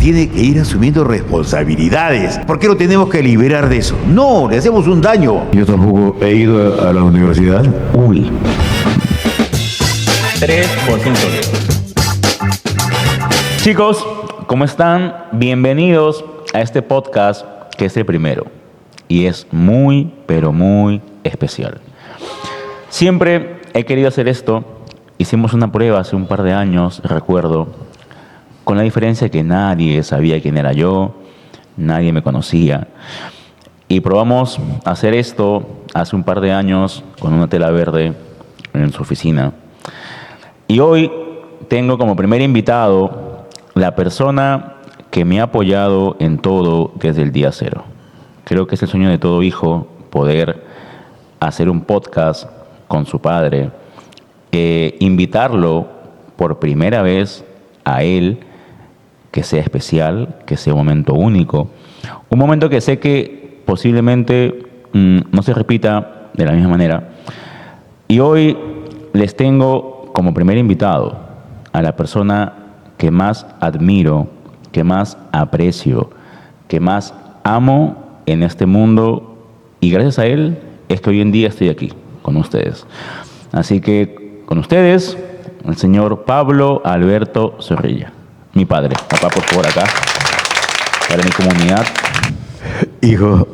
tiene que ir asumiendo responsabilidades. ¿Por qué lo tenemos que liberar de eso? No, le hacemos un daño. Yo tampoco he ido a la universidad. Uy. 3%. Chicos, ¿cómo están? Bienvenidos a este podcast que es el primero. Y es muy, pero muy especial. Siempre he querido hacer esto. Hicimos una prueba hace un par de años, recuerdo, con la diferencia que nadie sabía quién era yo, nadie me conocía. Y probamos hacer esto hace un par de años con una tela verde en su oficina. Y hoy tengo como primer invitado la persona que me ha apoyado en todo desde el día cero. Creo que es el sueño de todo hijo poder hacer un podcast con su padre, invitarlo por primera vez a él, que sea especial, que sea un momento único, un momento que sé que posiblemente no se repita de la misma manera. Y hoy les tengo como primer invitado a la persona que más admiro, que más aprecio, que más amo en este mundo, y gracias a él es que hoy en día estoy aquí con ustedes. Así que con ustedes, el señor Pablo Alberto Zorrilla, mi padre. Papá, por favor, acá, para mi comunidad. Hijo,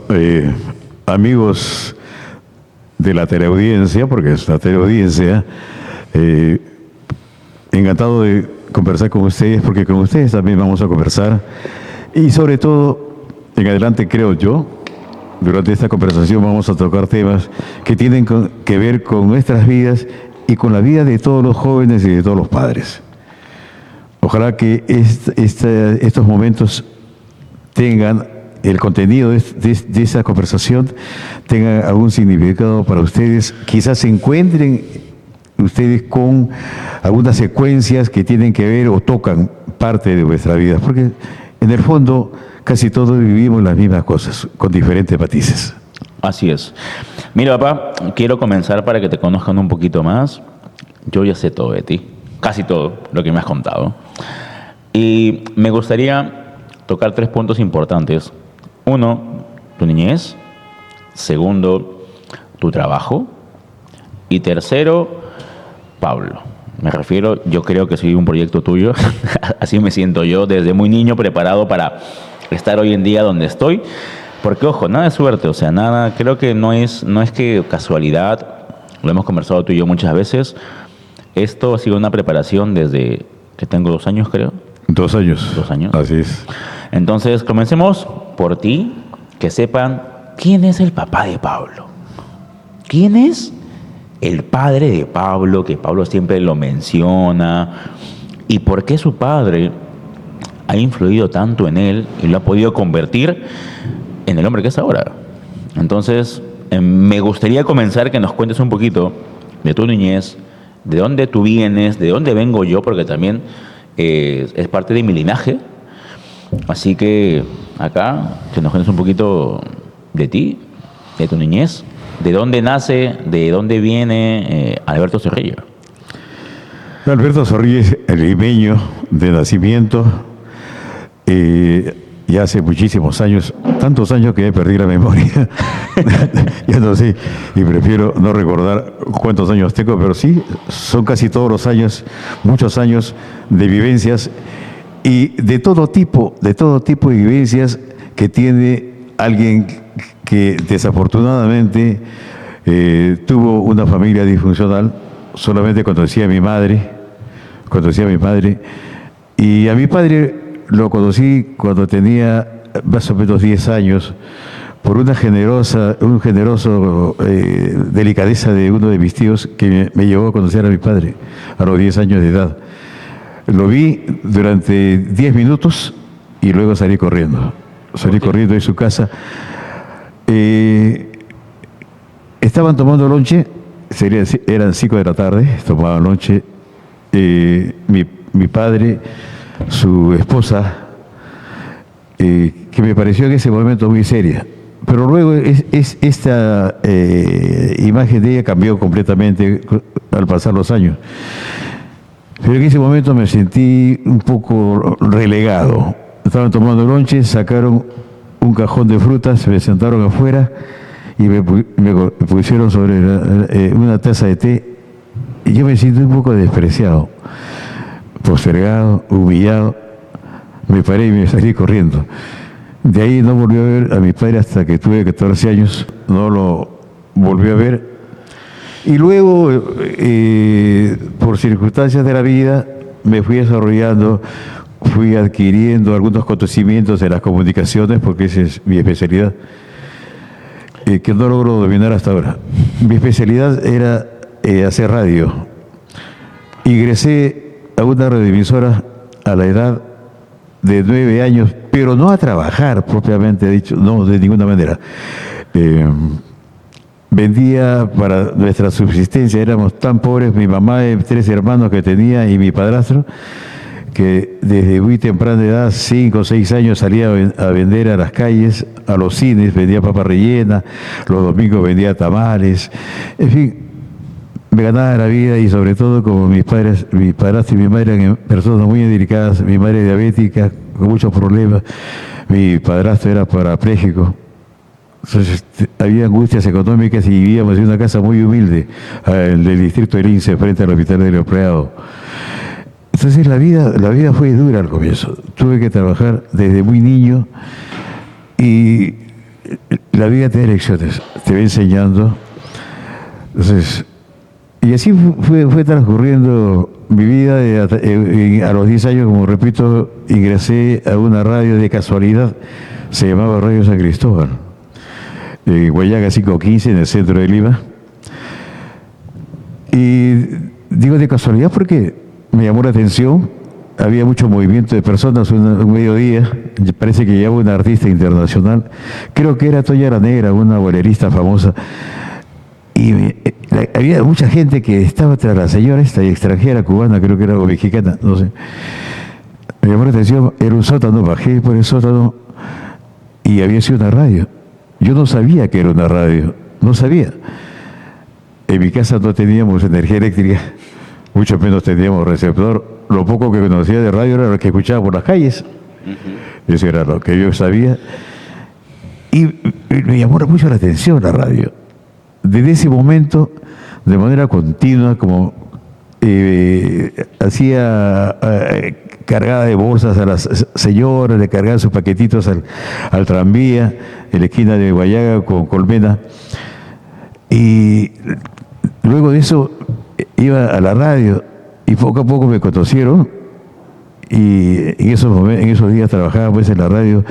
amigos de la teleaudiencia, porque es una teleaudiencia, encantado de conversar con ustedes, porque con ustedes también vamos a conversar. Y sobre todo, en adelante creo yo, durante esta conversación vamos a tocar temas que tienen que ver con nuestras vidas y con la vida de todos los jóvenes y de todos los padres. Ojalá que estos momentos tengan el contenido de esa conversación, tenga algún significado para ustedes. Quizás se encuentren ustedes con algunas secuencias que tienen que ver o tocan parte de vuestra vida, porque en el fondo casi todos vivimos las mismas cosas, con diferentes matices. Así es. Mira, papá, quiero comenzar para que te conozcan un poquito más. Yo ya sé todo de ti, casi todo lo que me has contado. Y me gustaría tocar 3 puntos importantes. 1, tu niñez. 2, tu trabajo. Y 3, Pablo. Me refiero, yo creo que soy un proyecto tuyo. Así me siento yo desde muy niño, preparado para estar hoy en día donde estoy. Porque, ojo, nada de suerte, o sea, nada, creo que no es que casualidad, lo hemos conversado tú y yo muchas veces. Esto ha sido una preparación desde que tengo 2 años, creo. 2 años. 2 años. Así es. Entonces, comencemos por ti, que sepan quién es el papá de Pablo. ¿Quién es el padre de Pablo, que Pablo siempre lo menciona? ¿Y por qué su padre ha influido tanto en él y lo ha podido convertir en el hombre que es ahora? Entonces, me gustaría comenzar que nos cuentes un poquito de tu niñez, de dónde tú vienes, de dónde vengo yo, porque también es parte de mi linaje. Así que acá, que nos cuentes un poquito de ti, de tu niñez, de dónde nace, de dónde viene Alberto Zorrilla. Alberto Zorrilla es limeño de nacimiento. Ya hace muchísimos años, tantos años que he perdido la memoria, ya no sé, y prefiero no recordar cuántos años tengo, pero sí, son casi todos los años, muchos años de vivencias y de todo tipo de vivencias que tiene alguien que desafortunadamente tuvo una familia disfuncional. Solamente conocía a mi madre, y a mi padre lo conocí cuando tenía más o menos 10 años por un generoso delicadeza de uno de mis tíos que me llevó a conocer a mi padre a los 10 años de edad. Lo vi durante 10 minutos y luego salí corriendo de su casa. Estaban tomando lonche, eran 5 de la tarde, tomaban lonche. Mi padre, su esposa, que me pareció en ese momento muy seria. Pero luego esta imagen de ella cambió completamente al pasar los años. Pero en ese momento me sentí un poco relegado. estaban tomando lonche, sacaron un cajón de frutas, me sentaron afuera y me pusieron sobre una taza de té y yo me siento un poco despreciado, postergado, humillado. Me paré y me salí corriendo. De ahí no volví a ver a mi padre hasta que tuve 14 años, no lo volví a ver. Y luego, por circunstancias de la vida, me fui desarrollando, fui adquiriendo algunos conocimientos de las comunicaciones, porque esa es mi especialidad, que no logro dominar hasta ahora. Mi especialidad era hacer radio. Ingresé a una radioemisora a la edad de 9 años, pero no a trabajar propiamente dicho, no, de ninguna manera. Vendía para nuestra subsistencia, éramos tan pobres, mi mamá y 3 hermanos que tenía y mi padrastro, que desde muy temprana edad, 5 o 6 años, salía a vender a las calles, a los cines, vendía papa rellena, los domingos vendía tamales, en fin, me ganaba la vida y sobre todo como mis padres, mi padrastro y mi madre eran personas muy delicadas, mi madre diabética, con muchos problemas, mi padrastro era parapléjico. Entonces, había angustias económicas y vivíamos en una casa muy humilde, del distrito de Lince, frente al hospital del empleado. Entonces la vida fue dura al comienzo. Tuve que trabajar desde muy niño y la vida te da lecciones, te va enseñando. Entonces, y así fue transcurriendo mi vida. A los 10 años, como repito, ingresé a una radio de casualidad, se llamaba Radio San Cristóbal, Guayaga 515, en el centro de Lima. Y digo de casualidad porque me llamó la atención, había mucho movimiento de personas, un mediodía, parece que llegaba una artista internacional, creo que era Toña la Negra, una bolerista famosa, y había mucha gente que estaba tras la señora esta, extranjera, cubana, creo que era, o mexicana, no sé. Me llamó la atención, era un sótano, bajé por el sótano y había sido una radio. Yo no sabía que era una radio, no sabía. En mi casa no teníamos energía eléctrica, mucho menos teníamos receptor. Lo poco que conocía de radio era lo que escuchaba por las calles. Eso era lo que yo sabía. Y me llamó mucho la atención la radio. Desde ese momento, de manera continua, como hacía cargada de bolsas a las señoras, le cargaba sus paquetitos al tranvía en la esquina de Guayaga con Colmena. Y luego de eso iba a la radio y poco a poco me conocieron. Y en esos días trabajaba pues en la radio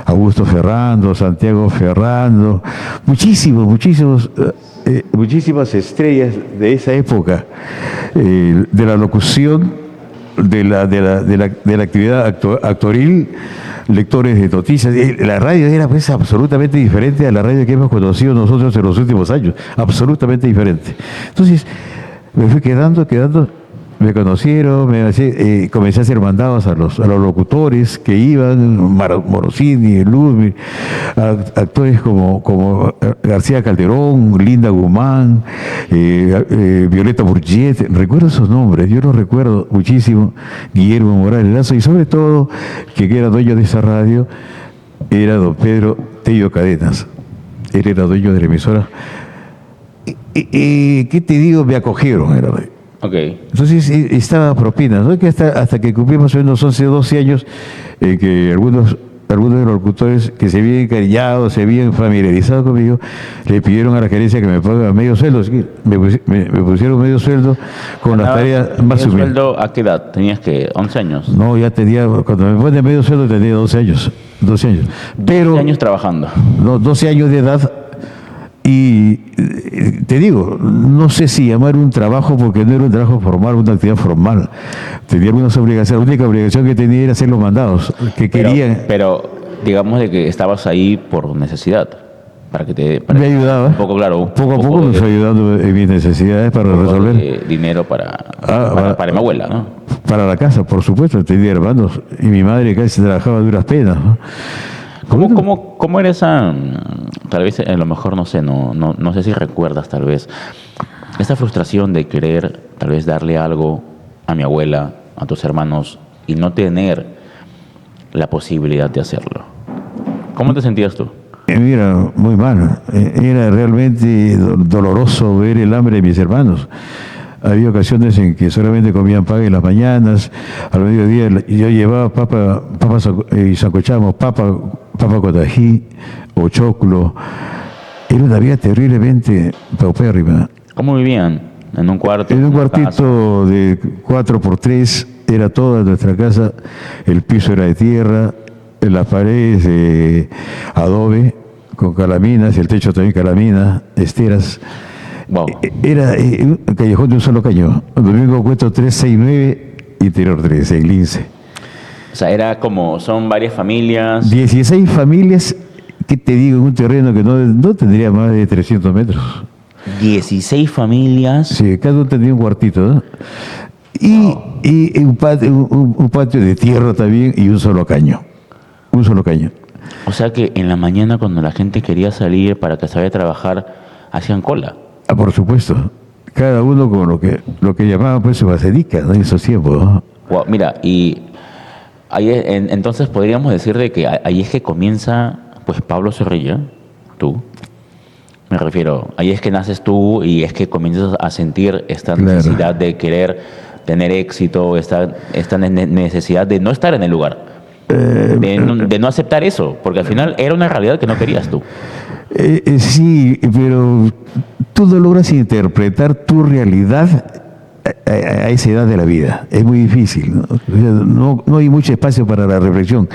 Augusto Ferrando, Santiago Ferrando, muchísimas estrellas de esa época, de la locución, de la actividad actoril, lectores de noticias. La radio era pues absolutamente diferente a la radio que hemos conocido nosotros en los últimos años, absolutamente diferente. Entonces me fui quedando, me conocieron, comencé a hacer mandados a los locutores que iban, Morosini, Ludwig, actores como García Calderón, Linda Guzmán, Violeta Burget, recuerdo esos nombres, yo los recuerdo muchísimo, Guillermo Morales Lazo, y sobre todo, que era dueño de esa radio, era don Pedro Tello Cadenas. Él era dueño de la emisora. ¿Qué te digo? Me acogieron, era. Okay. Entonces estaba propina, ¿no? Que hasta que cumplimos unos 11 o 12 años, que algunos de los locutores que se habían encariñado, se habían familiarizado conmigo, le pidieron a la gerencia que me pagara medio sueldo. Así que me pusieron medio sueldo con las tareas más humildes. ¿Medio humildes. sueldo a qué edad? ¿Tenías que 11 años? No, ya tenía, cuando me ponen medio sueldo tenía 12 años. 12 años. Pero, 12 años trabajando. No, 12 años de edad. Y te digo, no sé si llamar un trabajo, porque no era un trabajo formal, una actividad formal. Tenía algunas obligaciones. La única obligación que tenía era hacer los mandados que querían. Pero digamos de que estabas ahí por necesidad. Me ayudaba. Un poco, claro. Poco a poco me fue ayudando en mis necesidades para resolver. Dinero para mi abuela, ¿no? Para la casa, por supuesto. Tenía hermanos. Y mi madre casi trabajaba a duras penas, ¿no? ¿Cómo era esa, tal vez a lo mejor no sé si recuerdas tal vez, esa frustración de querer tal vez darle algo a mi abuela, a tus hermanos y no tener la posibilidad de hacerlo. ¿Cómo te sentías tú? Mira, muy mal. Era realmente doloroso ver el hambre de mis hermanos. Había ocasiones en que solamente comían pan en las mañanas, al mediodía yo llevaba papas y sancochábamos papa con ají o choclo. Era una vida terriblemente paupérrima. ¿Cómo vivían? ¿En un cuarto? En un una casa? cuartito de 4x3, era toda nuestra casa, el piso era de tierra, las paredes de adobe con calaminas, el techo también calamina, esteras. Wow. Era un callejón de un solo cañón. Domingo Cueto 369, Interior 3, en Lince. O sea, era como, son varias familias. 16 familias, ¿qué te digo? En un terreno que no tendría más de 300 metros. 16 familias. Sí, cada uno tenía un cuartito, ¿no? Y un patio de tierra también y un solo caño. Un solo caño. O sea que en la mañana cuando la gente quería salir para que se vaya a trabajar, hacían cola. Ah, por supuesto. Cada uno con lo que llamaban pues su basedica, ¿no? En esos tiempos, ¿no? Wow, mira, y ahí entonces podríamos decir de que ahí es que comienza pues Pablo Zorrilla, tú. Me refiero, ahí es que naces tú y es que comienzas a sentir esta Claro. necesidad de querer tener éxito, esta necesidad de no estar en el lugar. De no aceptar eso, porque al final era una realidad que no querías tú. Sí, pero tú no logras interpretar tu realidad a esa edad de la vida. Es muy difícil, ¿no? O sea, no hay mucho espacio para la reflexión.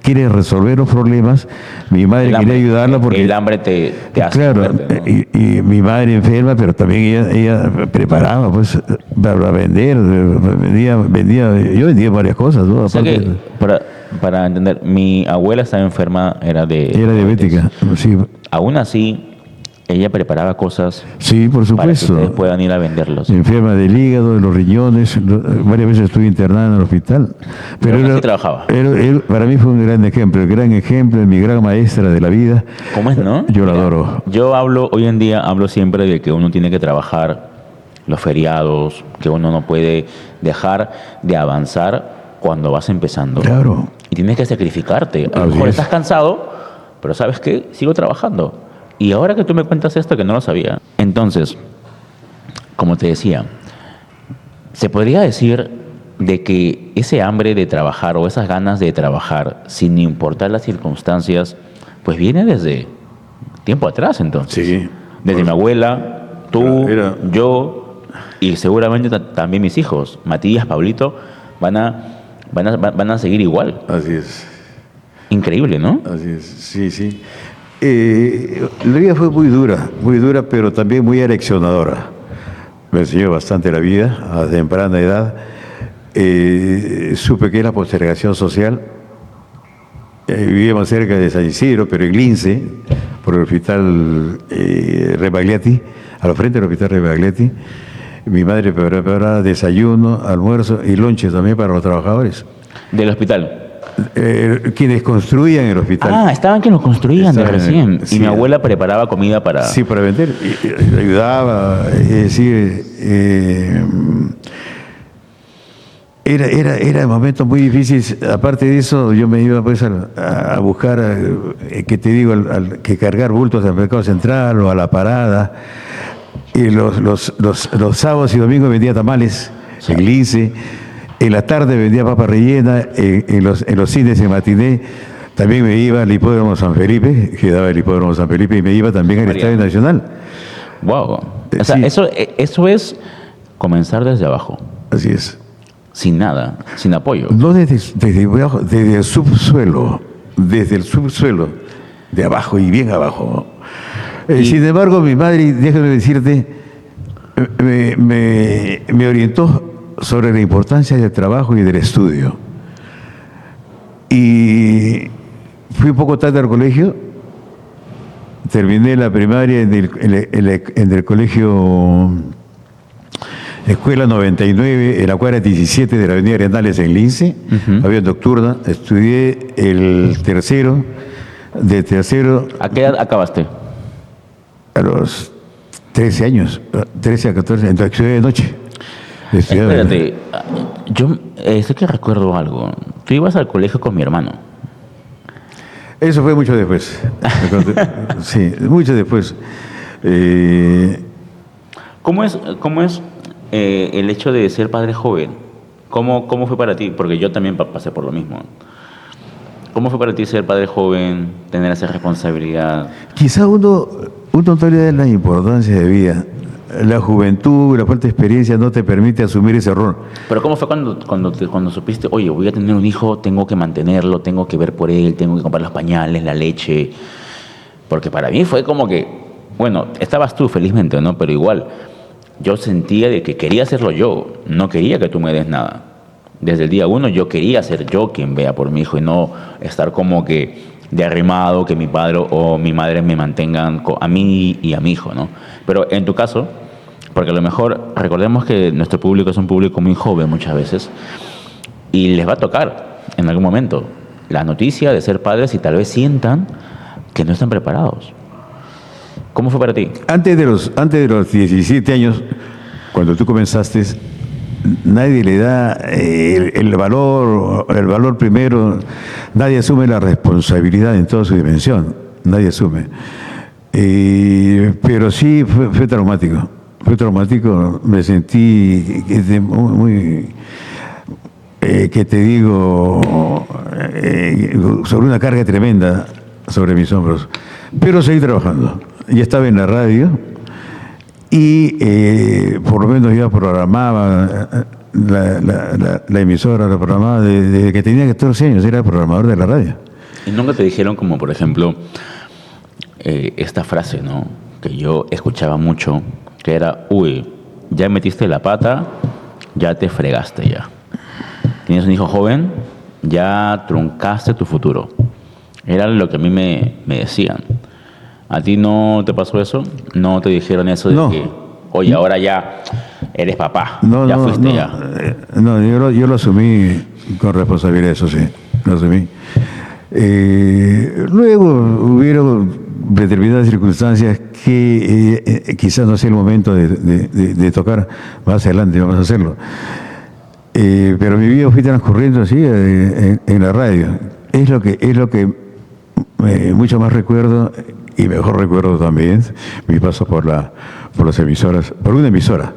Quieres resolver los problemas. Mi madre quería ayudarla porque... El hambre te hace... Claro, moverte, ¿no? y mi madre enferma, pero también ella preparaba pues para vender, yo vendía varias cosas, ¿no? O sea Aparte, que, para entender, mi abuela estaba enferma, era diabética, sí. Aún así, ella preparaba cosas Sí, por para que supuesto. ustedes puedan ir a venderlos. Enferma del hígado, de los riñones, varias veces estuve internada en el hospital. Pero aún así trabajaba. Para mí fue un gran ejemplo, mi gran maestra de la vida. ¿Cómo es, no? Yo la Mira, adoro. Yo hoy en día hablo siempre de que uno tiene que trabajar los feriados, que uno no puede dejar de avanzar cuando vas empezando. Claro. Y tienes que sacrificarte. A lo Así mejor es. estás cansado, pero ¿sabes qué? Sigo trabajando. Y ahora que tú me cuentas esto, que no lo sabía. Entonces, como te decía, se podría decir de que ese hambre de trabajar o esas ganas de trabajar, sin importar las circunstancias, pues viene desde tiempo atrás, entonces. Sí. Desde mi abuela, tú, Era- yo y seguramente también mis hijos, Matías, Pablito, van a seguir igual. Así es. Increíble, ¿no? Así es, sí, sí. La vida fue muy dura, pero también muy aleccionadora. Me enseñó bastante la vida a temprana edad. Supe que es la postergación social. Vivíamos cerca de San Isidro, pero en Lince, por el hospital Rebagliati, al frente del hospital Rebagliati. Mi madre preparaba desayuno, almuerzo y lonche también para los trabajadores. Del hospital. Quienes construían el hospital. Ah, estaban que lo construían de Estaban, recién. sí. Y mi abuela preparaba comida para... Sí, para vender. Y ayudaba. Era momentos muy difíciles. Aparte de eso, yo me iba pues a buscar, que te digo, que cargar bultos al mercado central o a la parada. Y los sábados y domingos vendía tamales en Lince. En la tarde vendía papa rellena. En los cines en matiné. También me iba al hipódromo San Felipe, quedaba el hipódromo San Felipe, y me iba también al Estadio Nacional. Wow. O sea, Sí. eso es comenzar desde abajo. Así es. Sin nada, sin apoyo. No desde abajo, desde el subsuelo, de abajo y bien abajo. Sin embargo, mi madre, déjame decirte, me orientó sobre la importancia del trabajo y del estudio. Y fui un poco tarde al colegio, terminé la primaria en el colegio Escuela 99, en la cuadra 17 de la Avenida Arenales en Lince, había nocturna, estudié el tercero, de tercero ¿A qué edad acabaste? a los 13 años, 13 a 14, entonces estudié de noche. Estudiaba- Espérate, yo sé que recuerdo algo. Tú ibas al colegio con mi hermano. Eso fue mucho después. Sí, mucho después. ¿Cómo es el hecho de ser padre joven? ¿Cómo fue para ti? Porque yo también pasé por lo mismo. ¿Cómo fue para ti ser padre joven, tener esa responsabilidad? Quizá uno no le da la importancia de vida. La juventud, la falta de experiencia no te permite asumir ese error. Pero ¿cómo fue cuando supiste, oye, voy a tener un hijo, tengo que mantenerlo, tengo que ver por él, tengo que comprar los pañales, la leche? Porque para mí fue como que, bueno, estabas tú felizmente, ¿no? Pero igual, yo sentía de que quería hacerlo yo, no quería que tú me des nada. Desde el día uno yo quería ser yo quien vea por mi hijo y no estar como que de arrimado, que mi padre o mi madre me mantengan a mí y a mi hijo, ¿no? Pero en tu caso, porque a lo mejor recordemos que nuestro público es un público muy joven muchas veces y les va a tocar en algún momento la noticia de ser padres y tal vez sientan que no están preparados. ¿Cómo fue para ti? Antes de los 17 años, cuando tú comenzaste, nadie le da el valor primero, nadie asume la responsabilidad en toda su dimensión, nadie asume. Pero sí fue traumático. Fue traumático, me sentí muy que te digo, sobre una carga tremenda sobre mis hombros. Pero seguí trabajando. Ya estaba en la radio y por lo menos ya programaba la emisora, la programaba desde que tenía 14 años, era programador de la radio. ¿Y nunca te dijeron como, por ejemplo, esta frase, ¿no? Que yo escuchaba mucho, que era, uy, ya metiste la pata, ya te fregaste ya. Tienes un hijo joven, ya truncaste tu futuro. Era lo que a mí me decían. ¿A ti no te pasó eso? ¿No te dijeron eso de No. que, oye, ahora ya eres papá, No, ya no, fuiste no, ya? no, yo lo asumí con responsabilidad, eso sí, lo asumí. Luego hubieron determinadas circunstancias que quizás no sea el momento de tocar, más adelante vamos a hacerlo. Pero mi vida fue transcurriendo así en la radio. Es lo que mucho más recuerdo y mejor recuerdo también mi paso por las emisoras, por una emisora,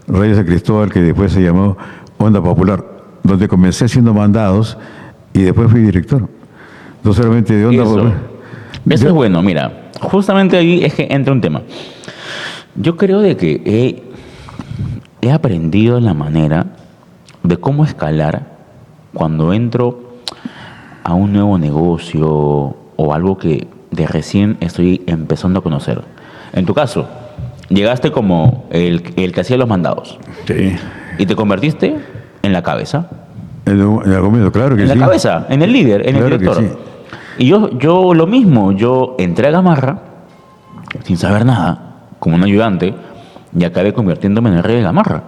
Radio San Cristóbal, que después se llamó Onda Popular, donde comencé haciendo mandados y después fui director. No solamente de Onda Popular. Eso es bueno, mira, justamente ahí es que entra un tema. Yo creo de que he aprendido la manera de cómo escalar cuando entro a un nuevo negocio o algo que de recién estoy empezando a conocer. En tu caso, llegaste como el que hacía los mandados. Sí. Y te convertiste en la cabeza. En algún momento, claro que sí. En la cabeza, en el líder, en Claro el que director. sí. Y yo lo mismo, yo entré a Gamarra sin saber nada, como un ayudante, y acabé convirtiéndome en el rey de Gamarra.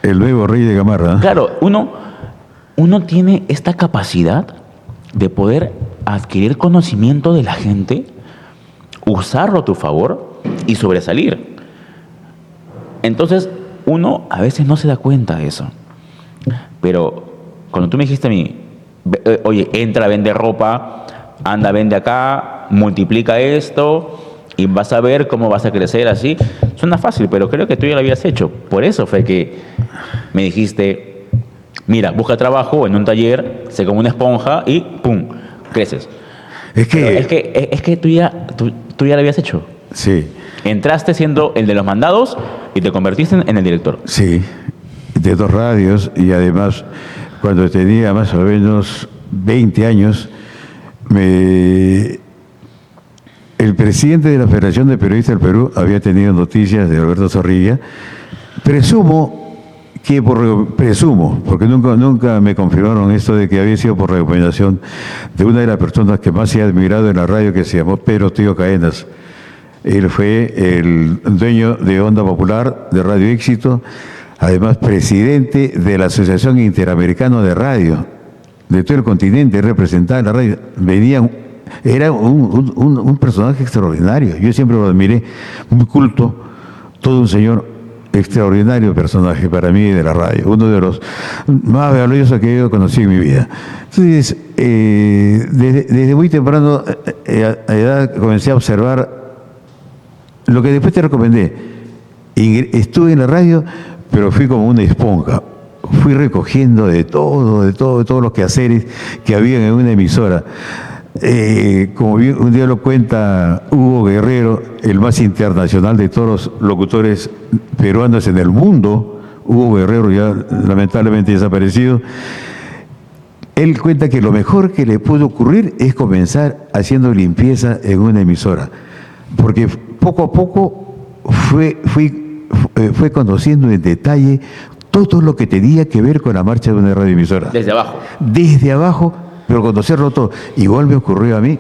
El nuevo rey de Gamarra. Claro, uno tiene esta capacidad de poder adquirir conocimiento de la gente, usarlo a tu favor y sobresalir. Entonces, uno a veces no se da cuenta de eso. Pero cuando tú me dijiste a mí, oye, entra, vende ropa, anda, vende acá, multiplica esto y vas a ver cómo vas a crecer así, suena fácil, pero creo que tú ya lo habías hecho. Por eso fue que me dijiste, mira, busca trabajo en un taller, sé como una esponja y ¡pum!, creces. Es que... Es que tú ya lo habías hecho. Sí, Entraste siendo el de los mandados y te convertiste en el director. sí, de 2 radios y además cuando tenía más o menos 20 años, el presidente de la Federación de Periodistas del Perú había tenido noticias de Alberto Zorrilla. Presumo, porque nunca me confirmaron esto de que había sido por recomendación de una de las personas que más se ha admirado en la radio, que se llamó Pedro Tío Caenas. Él fue el dueño de Onda Popular, de Radio Éxito, además presidente de la Asociación Interamericana de Radio, de todo el continente, representaba la radio. Era un personaje extraordinario, yo siempre lo admiré, muy culto, todo un señor, extraordinario personaje para mí de la radio, uno de los más valiosos que yo conocí en mi vida. Entonces, desde muy temprano a edad comencé a observar lo que después te recomendé. Estuve en la radio, pero fui como una esponja. Fui recogiendo de todos los quehaceres que había en una emisora. Como bien un día lo cuenta Hugo Guerrero, el más internacional de todos los locutores peruanos en el mundo, Hugo Guerrero, ya lamentablemente desaparecido, él cuenta que lo mejor que le pudo ocurrir es comenzar haciendo limpieza en una emisora, porque poco a poco fue conociendo en detalle todo lo que tenía que ver con la marcha de una radioemisora. Desde abajo. Desde abajo, pero conocerlo todo. Igual me ocurrió a mí.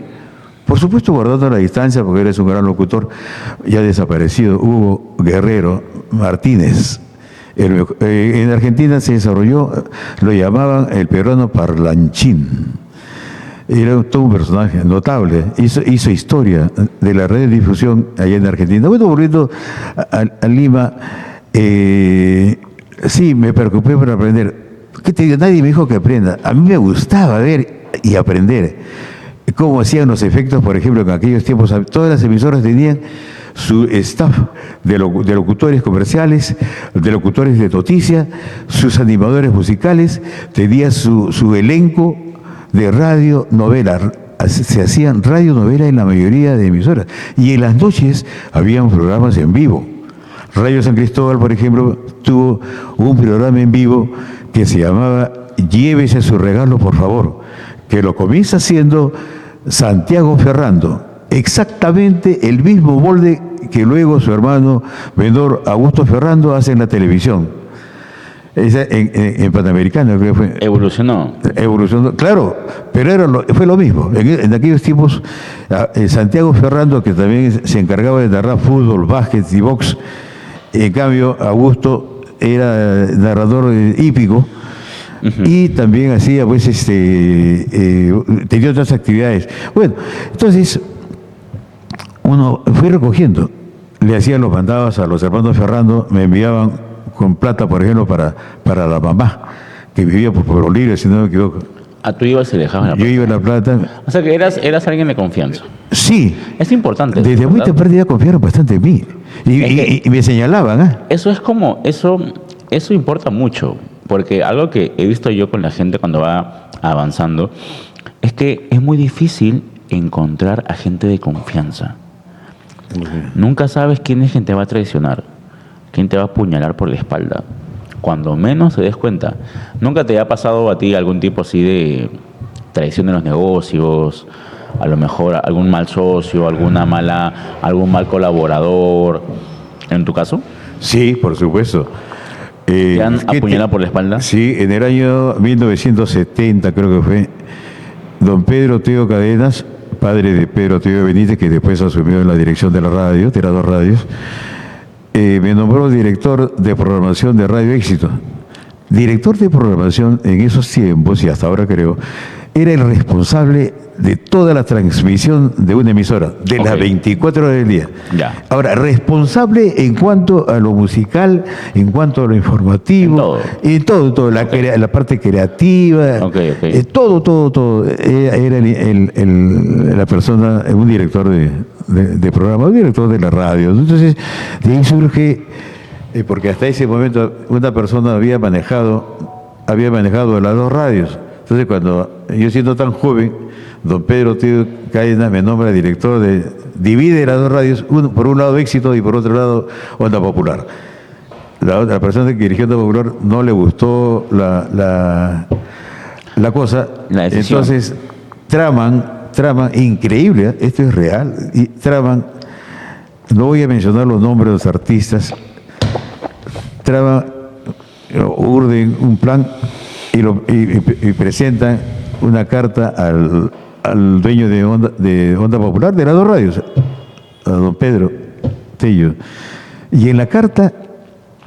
Por supuesto, guardando la distancia, porque eres un gran locutor, ya desaparecido, Hugo Guerrero Martínez. En Argentina se desarrolló, lo llamaban el peruano parlanchín. Era todo un personaje notable, hizo historia de la radiodifusión allá en Argentina. Bueno, volviendo a Lima, sí, me preocupé por aprender. ¿Qué te digo? Nadie me dijo que aprenda. A mí me gustaba ver y aprender cómo hacían los efectos, por ejemplo, en aquellos tiempos. Todas las emisoras tenían su staff de locutores comerciales, de locutores de noticia, sus animadores musicales, tenía su elenco de radionovela. Se hacían radionovelas en la mayoría de emisoras. Y en las noches habían programas en vivo. Radio San Cristóbal, por ejemplo, tuvo un programa en vivo que se llamaba Llévese su regalo, por favor, que lo comienza haciendo Santiago Ferrando, exactamente el mismo molde que luego su hermano menor Augusto Ferrando hace en la televisión. En Panamericana, creo que fue. Evolucionó, claro, pero fue lo mismo. En aquellos tiempos, Santiago Ferrando, que también se encargaba de narrar fútbol, básquet y box, en cambio, Augusto era narrador hípico. Uh-huh. Y también hacía, pues, tenía otras actividades. Bueno, entonces, uno fue recogiendo, le hacían los mandados a los hermanos Ferrando, me enviaban con plata, por ejemplo, para la mamá, que vivía por Pueblo Libre, si no me equivoco. ¿A tú ibas y le dejabas la plata? Yo iba a la plata. O sea que eras alguien de confianza. Sí. Es importante. Desde muy temprano ya confiaron bastante en mí. Y me señalaban, ¿eh? Eso importa mucho. Porque algo que he visto yo con la gente cuando va avanzando es que es muy difícil encontrar a gente de confianza. Okay. Nunca sabes quién es quien te va a traicionar, quién te va a apuñalar por la espalda. Cuando menos te des cuenta. ¿Nunca te ha pasado a ti algún tipo así de traición en los negocios? A lo mejor algún mal socio, algún mal colaborador. ¿En tu caso? Sí, por supuesto. ¿Te han apuñalado por la espalda? Sí, en el año 1970 creo que fue, don Pedro Teo Cadenas, padre de Pedro Teo Benítez, que después asumió en la dirección de la radio, de las dos radios, me nombró director de programación de Radio Éxito. Director de programación en esos tiempos, y hasta ahora creo, era el responsable de toda la transmisión de una emisora, de las 24 horas del día. Ya. Ahora, responsable en cuanto a lo musical, en cuanto a lo informativo, en todo, la parte creativa, todo. Era la persona, un director de programa, un director de la radio. Entonces, de ahí surge, porque hasta ese momento una persona había manejado las dos radios. Entonces, cuando yo siendo tan joven, don Pedro Teo Cadenas me nombra director divide las dos radios, por un lado Éxito y por otro lado Onda Popular. La persona que dirigió Onda Popular no le gustó la cosa, entonces traman, increíble, esto es real, y traman, no voy a mencionar los nombres de los artistas, urden un plan y presentan una carta al dueño de Onda Popular, de las dos radios, a don Pedro Tello. Y en la carta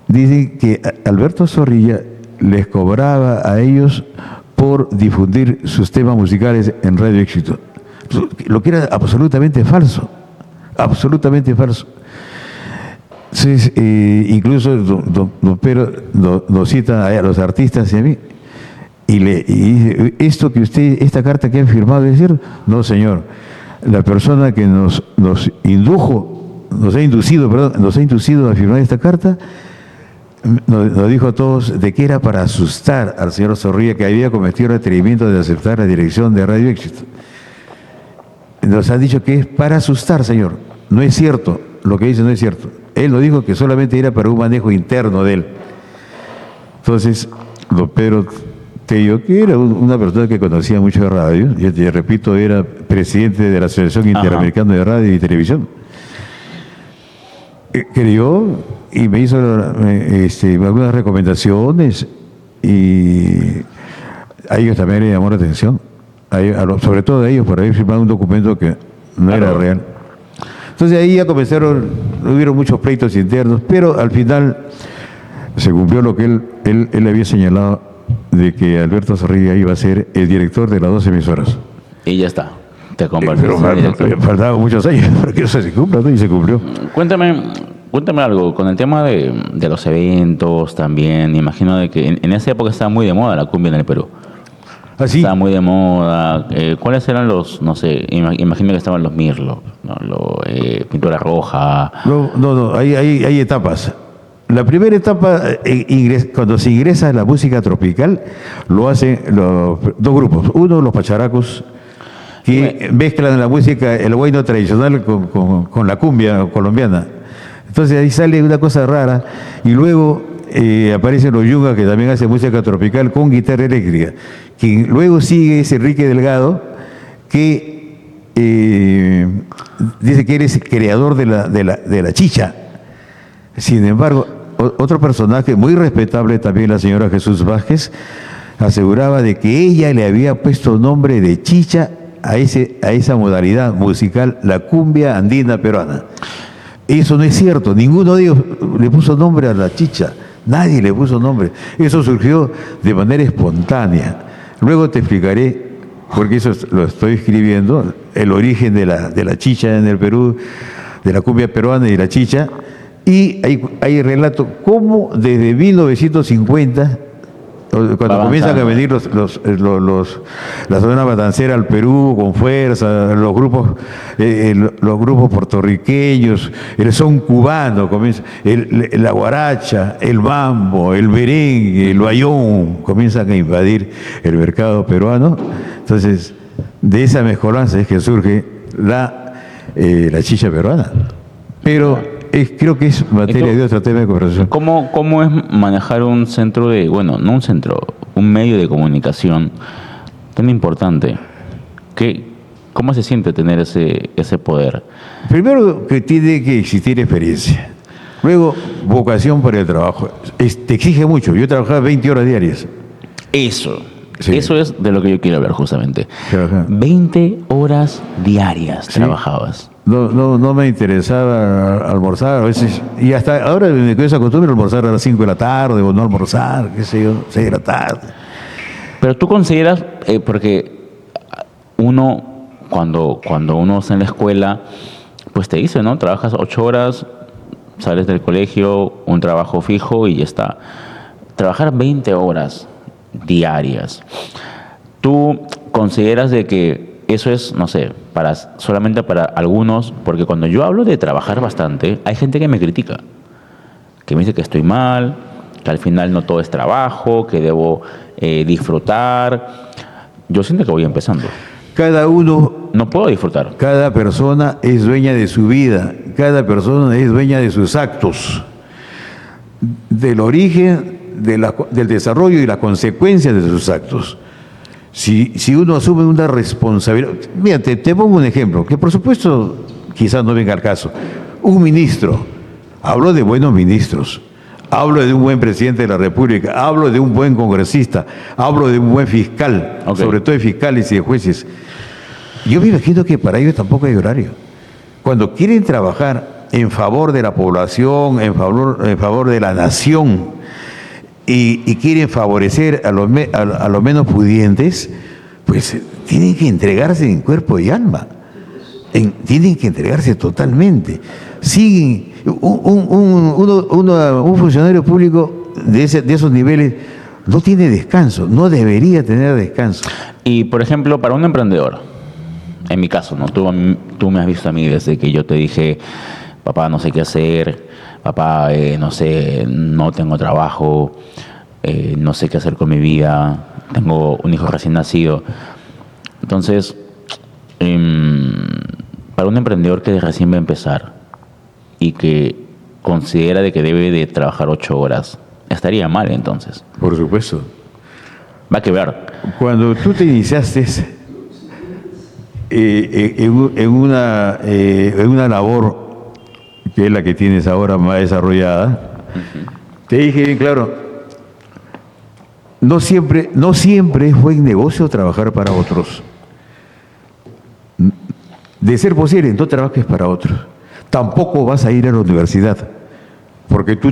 dicen que Alberto Zorrilla les cobraba a ellos por difundir sus temas musicales en Radio Éxito. Lo que era absolutamente falso. Sí, incluso don Pedro nos cita a los artistas y a mí, y dice, esto que usted, esta carta que han firmado, ¿es cierto? No, señor. La persona que nos ha inducido a firmar esta carta, nos dijo a todos de que era para asustar al señor Zorrilla, que había cometido el atrevimiento de aceptar la dirección de Radio Éxito. Nos han dicho que es para asustar, señor. No es cierto, lo que dice no es cierto. Él nos dijo que solamente era para un manejo interno de él. Entonces, don Pedro Tello, que era una persona que conocía mucho de radio, yo te repito, era presidente de la Asociación Interamericana de Radio y Televisión, creyó y me hizo algunas recomendaciones, y a ellos también les llamó la atención, sobre todo a ellos, por haber firmado un documento que no era real. Entonces ahí ya hubieron muchos pleitos internos, pero al final se cumplió lo que él había señalado, de que Alberto Zorrilla iba a ser el director de las 2 emisoras. Y ya está, te convertiste Pero en director. faltaban muchos años para que eso se cumpla, ¿no? Y se cumplió. Cuéntame algo, con el tema de los eventos también, imagino de que en esa época estaba muy de moda la cumbia en el Perú. Así. Estaba muy de moda. ¿Cuáles eran los, no sé, imagino que estaban los Mirlo, ¿no? Pintura Roja? No, hay etapas. La primera etapa, cuando se ingresa a la música tropical, lo hacen dos grupos. Uno, los pacharacos, que mezclan la música, el huayno tradicional con la cumbia colombiana. Entonces ahí sale una cosa rara, y luego aparecen los yungas, que también hacen música tropical con guitarra eléctrica. Quien luego sigue es Enrique Delgado, que dice que él es creador de la chicha. Sin embargo, otro personaje muy respetable también, la señora Jesús Vázquez, aseguraba de que ella le había puesto nombre de chicha a esa modalidad musical, la cumbia andina peruana. Eso no es cierto, ninguno de ellos le puso nombre a la chicha, nadie le puso nombre. Eso surgió de manera espontánea. Luego te explicaré, porque eso lo estoy escribiendo, el origen de la chicha en el Perú, de la cumbia peruana y la chicha. Y hay relato cómo desde 1950, cuando comienzan a venir la zona matancera al Perú con fuerza, los grupos puertorriqueños, el son cubano, comienza, la guaracha, el mambo, el merengue, el bayón, comienzan a invadir el mercado peruano. Entonces, de esa mezcolanza es que surge la chicha peruana. Pero creo que es materia de otro tema de conversación. ¿Cómo es manejar un centro un medio de comunicación tan importante? ¿Cómo se siente tener ese poder? Primero, que tiene que existir experiencia. Luego, vocación para el trabajo. Te exige mucho. Yo trabajaba 20 horas diarias. Eso Sí. es de lo que yo quiero hablar justamente. Trabajaba. 20 horas diarias Sí. trabajabas. No me interesaba almorzar a veces, y hasta ahora me quedo esa costumbre de almorzar a las 5 de la tarde, o no almorzar, qué sé yo, 6 de la tarde. Pero tú consideras, porque uno, cuando uno está en la escuela, pues te dice, ¿no? Trabajas 8 horas, sales del colegio, un trabajo fijo y ya está. Trabajar 20 horas diarias, ¿tú consideras de que eso es, no sé, solamente para algunos? Porque cuando yo hablo de trabajar bastante, hay gente que me critica, que me dice que estoy mal, que al final no todo es trabajo, que debo disfrutar. Yo siento que voy empezando. Cada uno, No puedo disfrutar. cada persona es dueña de su vida, cada persona es dueña de sus actos, del origen, del desarrollo y las consecuencias de sus actos. Si uno asume una responsabilidad... Mira, te pongo un ejemplo, que por supuesto quizás no venga al caso. Un ministro, hablo de buenos ministros, hablo de un buen presidente de la República, hablo de un buen congresista, hablo de un buen fiscal, Okay. sobre todo de fiscales y de jueces. Yo me imagino que para ellos tampoco hay horario. Cuando quieren trabajar en favor de la población, en favor de la nación, y quieren favorecer a los menos pudientes, pues tienen que entregarse en cuerpo y alma. Tienen que entregarse totalmente. Siguen Un funcionario público de esos niveles no tiene descanso, no debería tener descanso. Y, por ejemplo, para un emprendedor, en mi caso, ¿no? Tú me has visto a mí desde que yo te dije, papá, no sé qué hacer, papá, no sé, no tengo trabajo, no sé qué hacer con mi vida, tengo un hijo recién nacido. Entonces, para un emprendedor que recién va a empezar y que considera de que debe de trabajar 8 horas, estaría mal entonces. Por supuesto. Va a quebrar. Cuando tú te iniciaste en una labor que es la que tienes ahora más desarrollada, te dije bien claro, no siempre es buen negocio trabajar para otros. De ser posible, no trabajes para otros. Tampoco vas a ir a la universidad, porque tú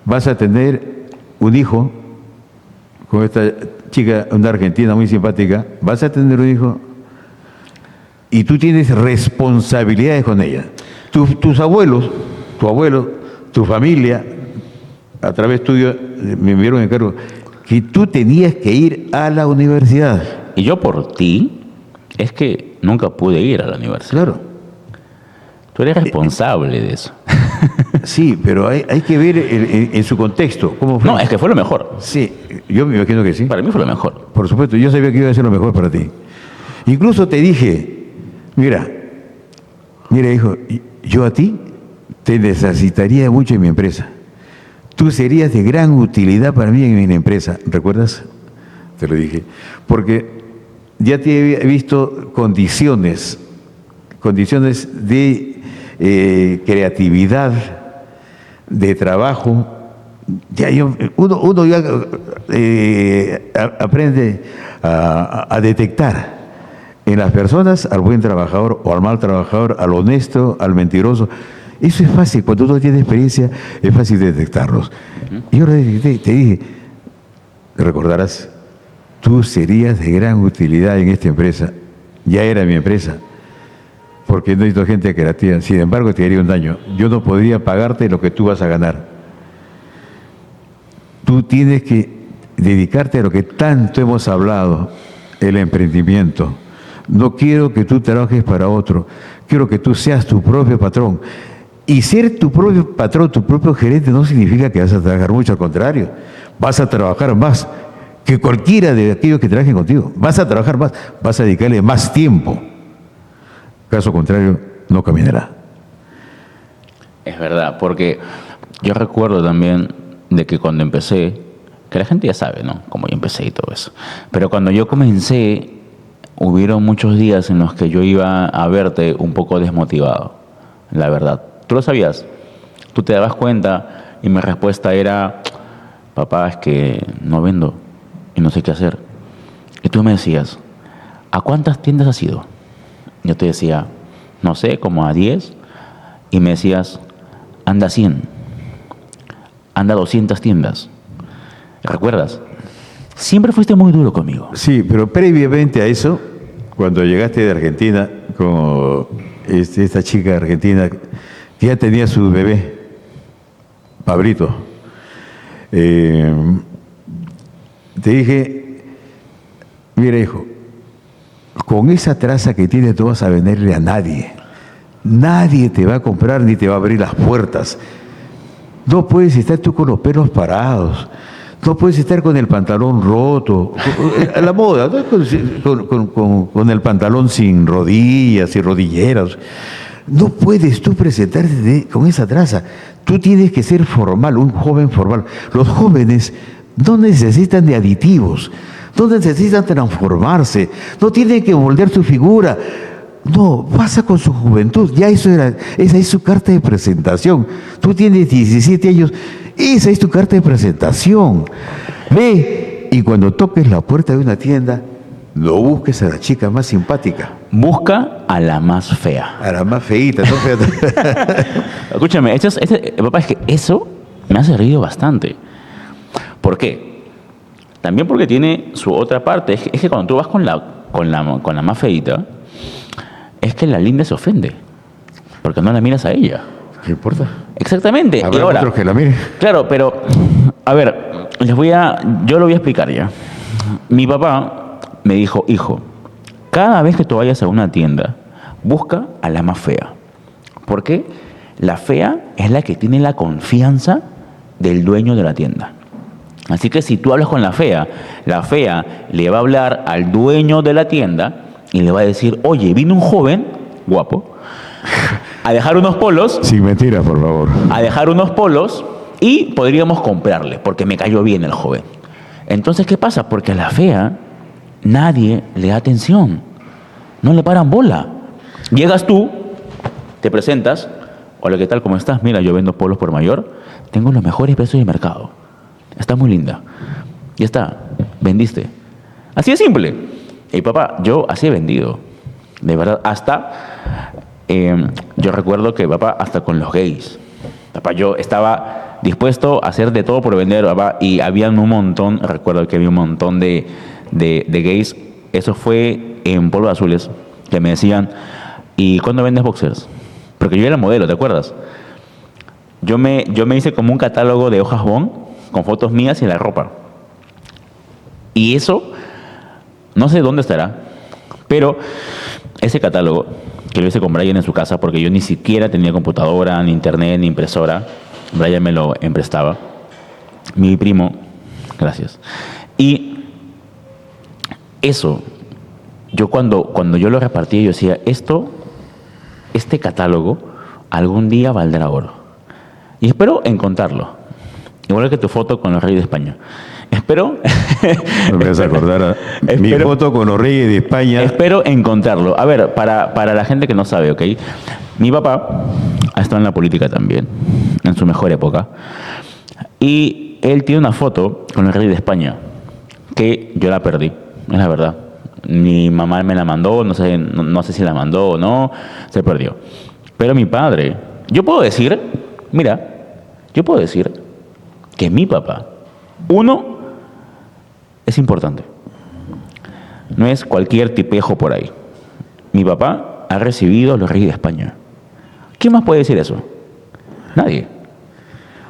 vas a tener un hijo con esta chica, una argentina muy simpática, vas a tener un hijo y tú tienes responsabilidades con ella. Tus abuelos, tu abuelo, tu familia, a través tuyo, me enviaron el encargo que tú tenías que ir a la universidad. Y yo por ti, es que nunca pude ir a la universidad. Claro. Tú eres responsable de eso. Sí, pero hay que ver en su contexto. ¿Cómo fue? No, es que fue lo mejor. Sí, yo me imagino que sí. Para mí fue lo mejor. Por supuesto, yo sabía que iba a ser lo mejor para ti. Incluso te dije, mira, hijo, yo a ti te necesitaría mucho en mi empresa. Tú serías de gran utilidad para mí en mi empresa. ¿Recuerdas? Te lo dije. Porque ya te he visto condiciones de creatividad, de trabajo. Ya uno ya aprende a detectar en las personas al buen trabajador o al mal trabajador, al honesto, al mentiroso. Eso es fácil, cuando uno tiene experiencia es fácil detectarlos. Y ahora te dije, recordarás, tú serías de gran utilidad en esta empresa. Ya era mi empresa, porque no necesito gente creativa. Sin embargo, te haría un daño. Yo no podría pagarte lo que tú vas a ganar. Tú tienes que dedicarte a lo que tanto hemos hablado, el emprendimiento. No quiero que tú trabajes para otro, quiero que tú seas tu propio patrón. Y ser tu propio patrón, tu propio gerente, no significa que vas a trabajar mucho, al contrario, vas a trabajar más que cualquiera de aquellos que trabajen contigo. Vas a trabajar más, vas a dedicarle más tiempo. Caso contrario, no caminará. Es verdad, porque yo recuerdo también de que cuando empecé, que la gente ya sabe, ¿no? Cómo yo empecé y todo eso. Pero cuando yo comencé, hubieron muchos días en los que yo iba a verte un poco desmotivado, la verdad. Tú lo sabías, tú te dabas cuenta y mi respuesta era, papá, es que no vendo y no sé qué hacer. Y tú me decías, ¿a cuántas tiendas has ido? Yo te decía, no sé, como a 10. Y me decías, anda a 100, anda a 200 tiendas. ¿Recuerdas? Siempre fuiste muy duro conmigo. Sí, pero previamente a eso, cuando llegaste de Argentina, con esta chica argentina que ya tenía su bebé, Pablito, te dije, mira hijo, con esa traza que tienes tú vas a venderle a nadie. Nadie te va a comprar ni te va a abrir las puertas. No puedes estar tú con los pelos parados. No puedes estar con el pantalón roto. A la moda, ¿no? Con el pantalón sin rodillas y rodilleras. No puedes tú presentarte con esa traza. Tú tienes que ser formal, un joven formal. Los jóvenes no necesitan de aditivos. No necesitan transformarse. No tienen que moldear su figura. No, pasa con su juventud. Ya esa es su carta de presentación. Tú tienes 17 años. Esa es tu carta de presentación. Ve, y cuando toques la puerta de una tienda, no busques a la chica más simpática. Busca a la más fea. A la más feíta, ¿no? Escúchame, papá, es que eso me hace reír bastante. ¿Por qué? También porque tiene su otra parte. Es que cuando tú vas con la más feíta, es que la linda se ofende. Porque no la miras a ella. ¿Qué importa? Exactamente. Habrá Y ahora, otros que la miren. claro, pero, a ver, yo lo voy a explicar ya. Mi papá me dijo, hijo, cada vez que tú vayas a una tienda, busca a la más fea. ¿Por qué? La fea es la que tiene la confianza del dueño de la tienda. Así que si tú hablas con la fea le va a hablar al dueño de la tienda y le va a decir, oye, vino un joven, guapo, a dejar unos polos, Sin mentiras, por favor. Y podríamos comprarle, porque me cayó bien el joven. Entonces, ¿qué pasa? Porque a la fea nadie le da atención. No le paran bola. Llegas tú, te presentas, hola, ¿qué tal? ¿Cómo estás? Mira, yo vendo polos por mayor, tengo los mejores precios del mercado. Está muy linda. Ya está, vendiste. Así de simple. Y papá, yo así he vendido. De verdad, yo recuerdo que papá, hasta con los gays. Papá, yo estaba dispuesto a hacer de todo por vender, papá, y habían un montón, recuerdo que había un montón de gays. Eso fue en Polvos Azules, que me decían, ¿y cuándo vendes boxers? Porque yo era modelo, ¿te acuerdas? Yo me hice como un catálogo de hojas Bond con fotos mías y la ropa. Y eso, no sé dónde estará, pero ese catálogo, que lo hice con Brian en su casa, porque yo ni siquiera tenía computadora, ni internet, ni impresora. Brian me lo emprestaba. Mi primo, gracias. Y eso, yo cuando yo lo repartía, yo decía, este catálogo algún día valdrá oro. Y espero encontrarlo. Igual que tu foto con los Reyes de España. Espero... Me vas a acordar mi foto con los Reyes de España. Espero encontrarlo. A ver, para la gente que no sabe, ¿ok? Mi papá ha estado en la política también, en su mejor época. Y él tiene una foto con los Reyes de España, que yo la perdí, es la verdad. Mi mamá me la mandó, no sé si la mandó o no, se perdió. Pero mi padre, yo puedo decir que mi papá, uno, es importante. No es cualquier tipejo por ahí. Mi papá ha recibido a los Reyes de España. ¿Quién más puede decir eso? Nadie.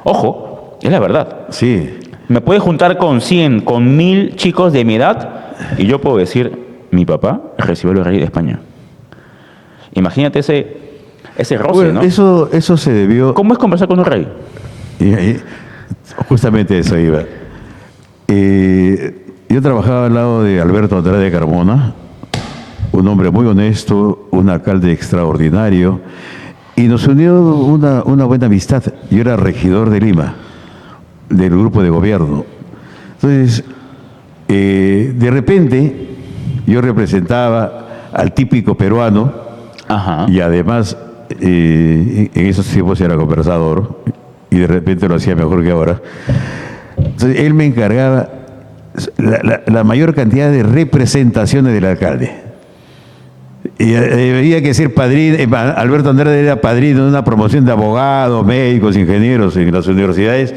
Ojo, es la verdad. Sí. Me puede juntar con 100, con 1000 chicos de mi edad y yo puedo decir, mi papá recibió a los Reyes de España. Imagínate ese roce, Bueno, ¿no? eso se debió... ¿Cómo es conversar con un rey? Y justamente eso iba. Yo trabajaba al lado de Alberto Andrade Carmona, un hombre muy honesto, un alcalde extraordinario, y nos unió una buena amistad. Yo era regidor de Lima, del grupo de gobierno. Entonces, de repente, yo representaba al típico peruano. Ajá. Y además, en esos tiempos era conversador y de repente lo hacía mejor que ahora. Entonces, él me encargaba la mayor cantidad de representaciones del alcalde. Y había que ser padrino. Alberto Andrade era padrino de una promoción de abogados, médicos, ingenieros en las universidades,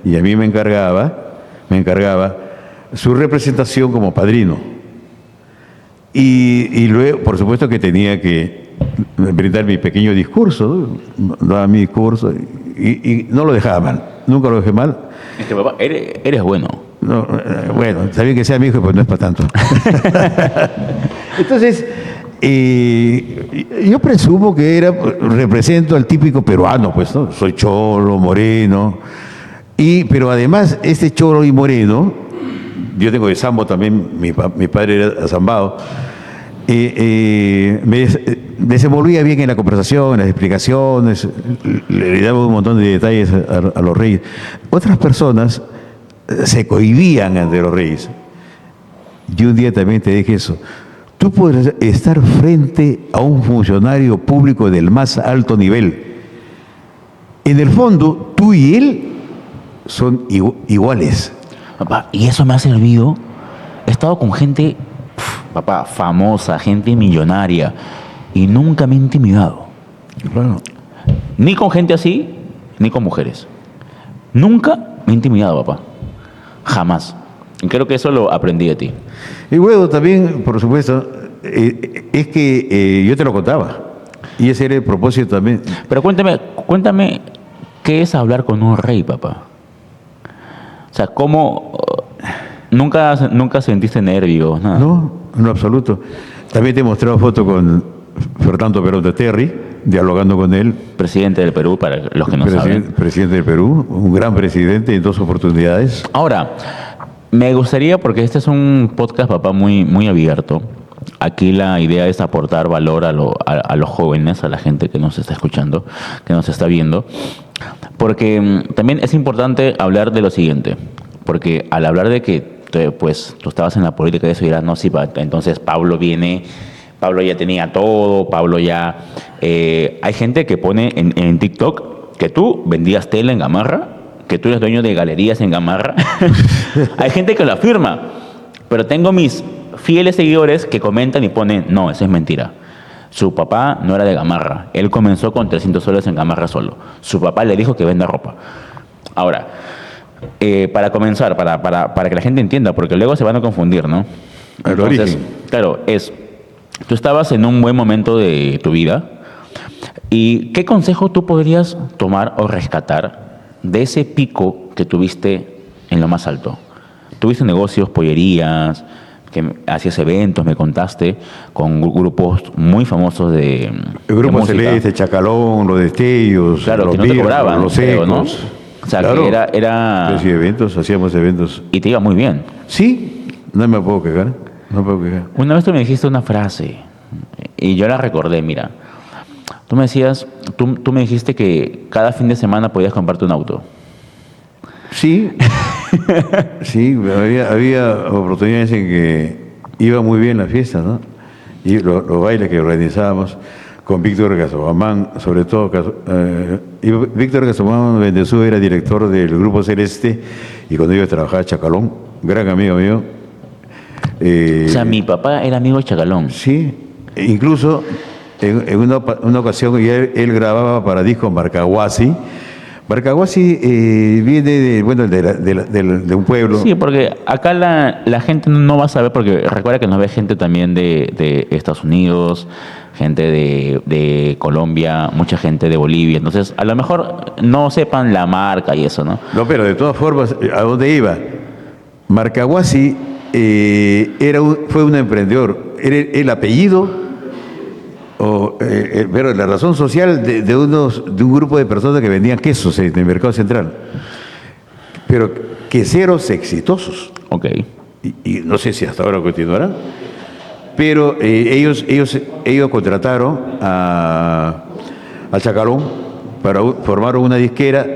y a mí me encargaba su representación como padrino. Y luego, por supuesto que tenía que brindar mi pequeño discurso, ¿no? Daba mi discurso y no lo dejaba mal, nunca lo dejé mal. Papá, eres bueno. No, bueno, está bien que sea mi hijo, pues no es para tanto. Entonces, yo presumo que represento al típico peruano, pues, ¿no? Soy cholo, moreno, pero además este cholo y moreno, yo tengo de sambo también, mi padre era zambado, me desenvolvía bien en la conversación, en las explicaciones, le daba un montón de detalles a los reyes. Otras personas se cohibían ante los reyes. Yo un día también te dije eso. Tú puedes estar frente a un funcionario público del más alto nivel. En el fondo, tú y él son iguales. Papá, y eso me ha servido. He estado con gente, papá, famosa, gente millonaria, y nunca me he intimidado. Claro. Ni con gente así, ni con mujeres. Nunca me he intimidado, papá. Jamás. Y creo que eso lo aprendí de ti. Y luego también, por supuesto, es que yo te lo contaba. Y ese era el propósito también. Pero cuéntame, ¿qué es hablar con un rey, papá? O sea, ¿cómo? ¿Nunca sentiste nervios? Nada. No, en lo absoluto. También te he mostrado foto con Fernando Perón de Terry, dialogando con él. Presidente del Perú, para los que no saben. Presidente del Perú, un gran presidente en 2 oportunidades. Ahora, me gustaría, porque este es un podcast, papá, muy, muy abierto. Aquí la idea es aportar valor a los jóvenes, a la gente que nos está escuchando, que nos está viendo. Porque también es importante hablar de lo siguiente. Porque al hablar de que pues tú estabas en la política y eso dirás, no, sí, entonces Pablo ya tenía todo, Pablo ya... hay gente que pone en TikTok que tú vendías tela en Gamarra, que tú eres dueño de galerías en Gamarra. Hay gente que lo afirma, pero tengo mis fieles seguidores que comentan y ponen, no, eso es mentira. Su papá no era de Gamarra, él comenzó con 300 soles en Gamarra solo. Su papá le dijo que venda ropa. Ahora, para comenzar, para que la gente entienda, porque luego se van a confundir, ¿no? Entonces, claro, tú estabas en un buen momento de tu vida. ¿Y qué consejo tú podrías tomar o rescatar de ese pico que tuviste en lo más alto? Tuviste negocios, pollerías, que hacías eventos, me contaste, con grupos muy famosos de el Grupo música. Celeste, Chacalón, Los Destellos, Claro, los que no te Virgos, cobraban, los creo, Secos. ¿no? O sea, claro. que era... Sí, eventos, hacíamos eventos. Y te iba muy bien. Sí, no me puedo quejar, no me puedo quejar. Una vez tú me dijiste una frase y yo la recordé, mira. Tú me dijiste que cada fin de semana podías comprarte un auto. Sí, sí, había oportunidades en que iba muy bien la fiesta, ¿no? Y los bailes que organizábamos con Víctor Casabamán, sobre todo. Víctor Casabamán Bendezú era director del Grupo Celeste y cuando yo trabajaba Chacalón, gran amigo mío. O sea, mi papá era amigo de Chacalón. Sí, incluso en una ocasión él grababa para disco Marcahuasi. Marcahuasi viene de un pueblo. Sí, porque acá la gente no va a saber, porque recuerda que nos ve gente también de Estados Unidos, gente de Colombia, mucha gente de Bolivia. Entonces, a lo mejor no sepan la marca y eso, ¿no? No, pero de todas formas, ¿a dónde iba? Marcahuasi fue un emprendedor. Era el apellido, pero la razón social de un grupo de personas que vendían quesos en el mercado central. Pero queseros exitosos. Ok. Y no sé si hasta ahora continuarán. Pero ellos contrataron al Chacalón para formar una disquera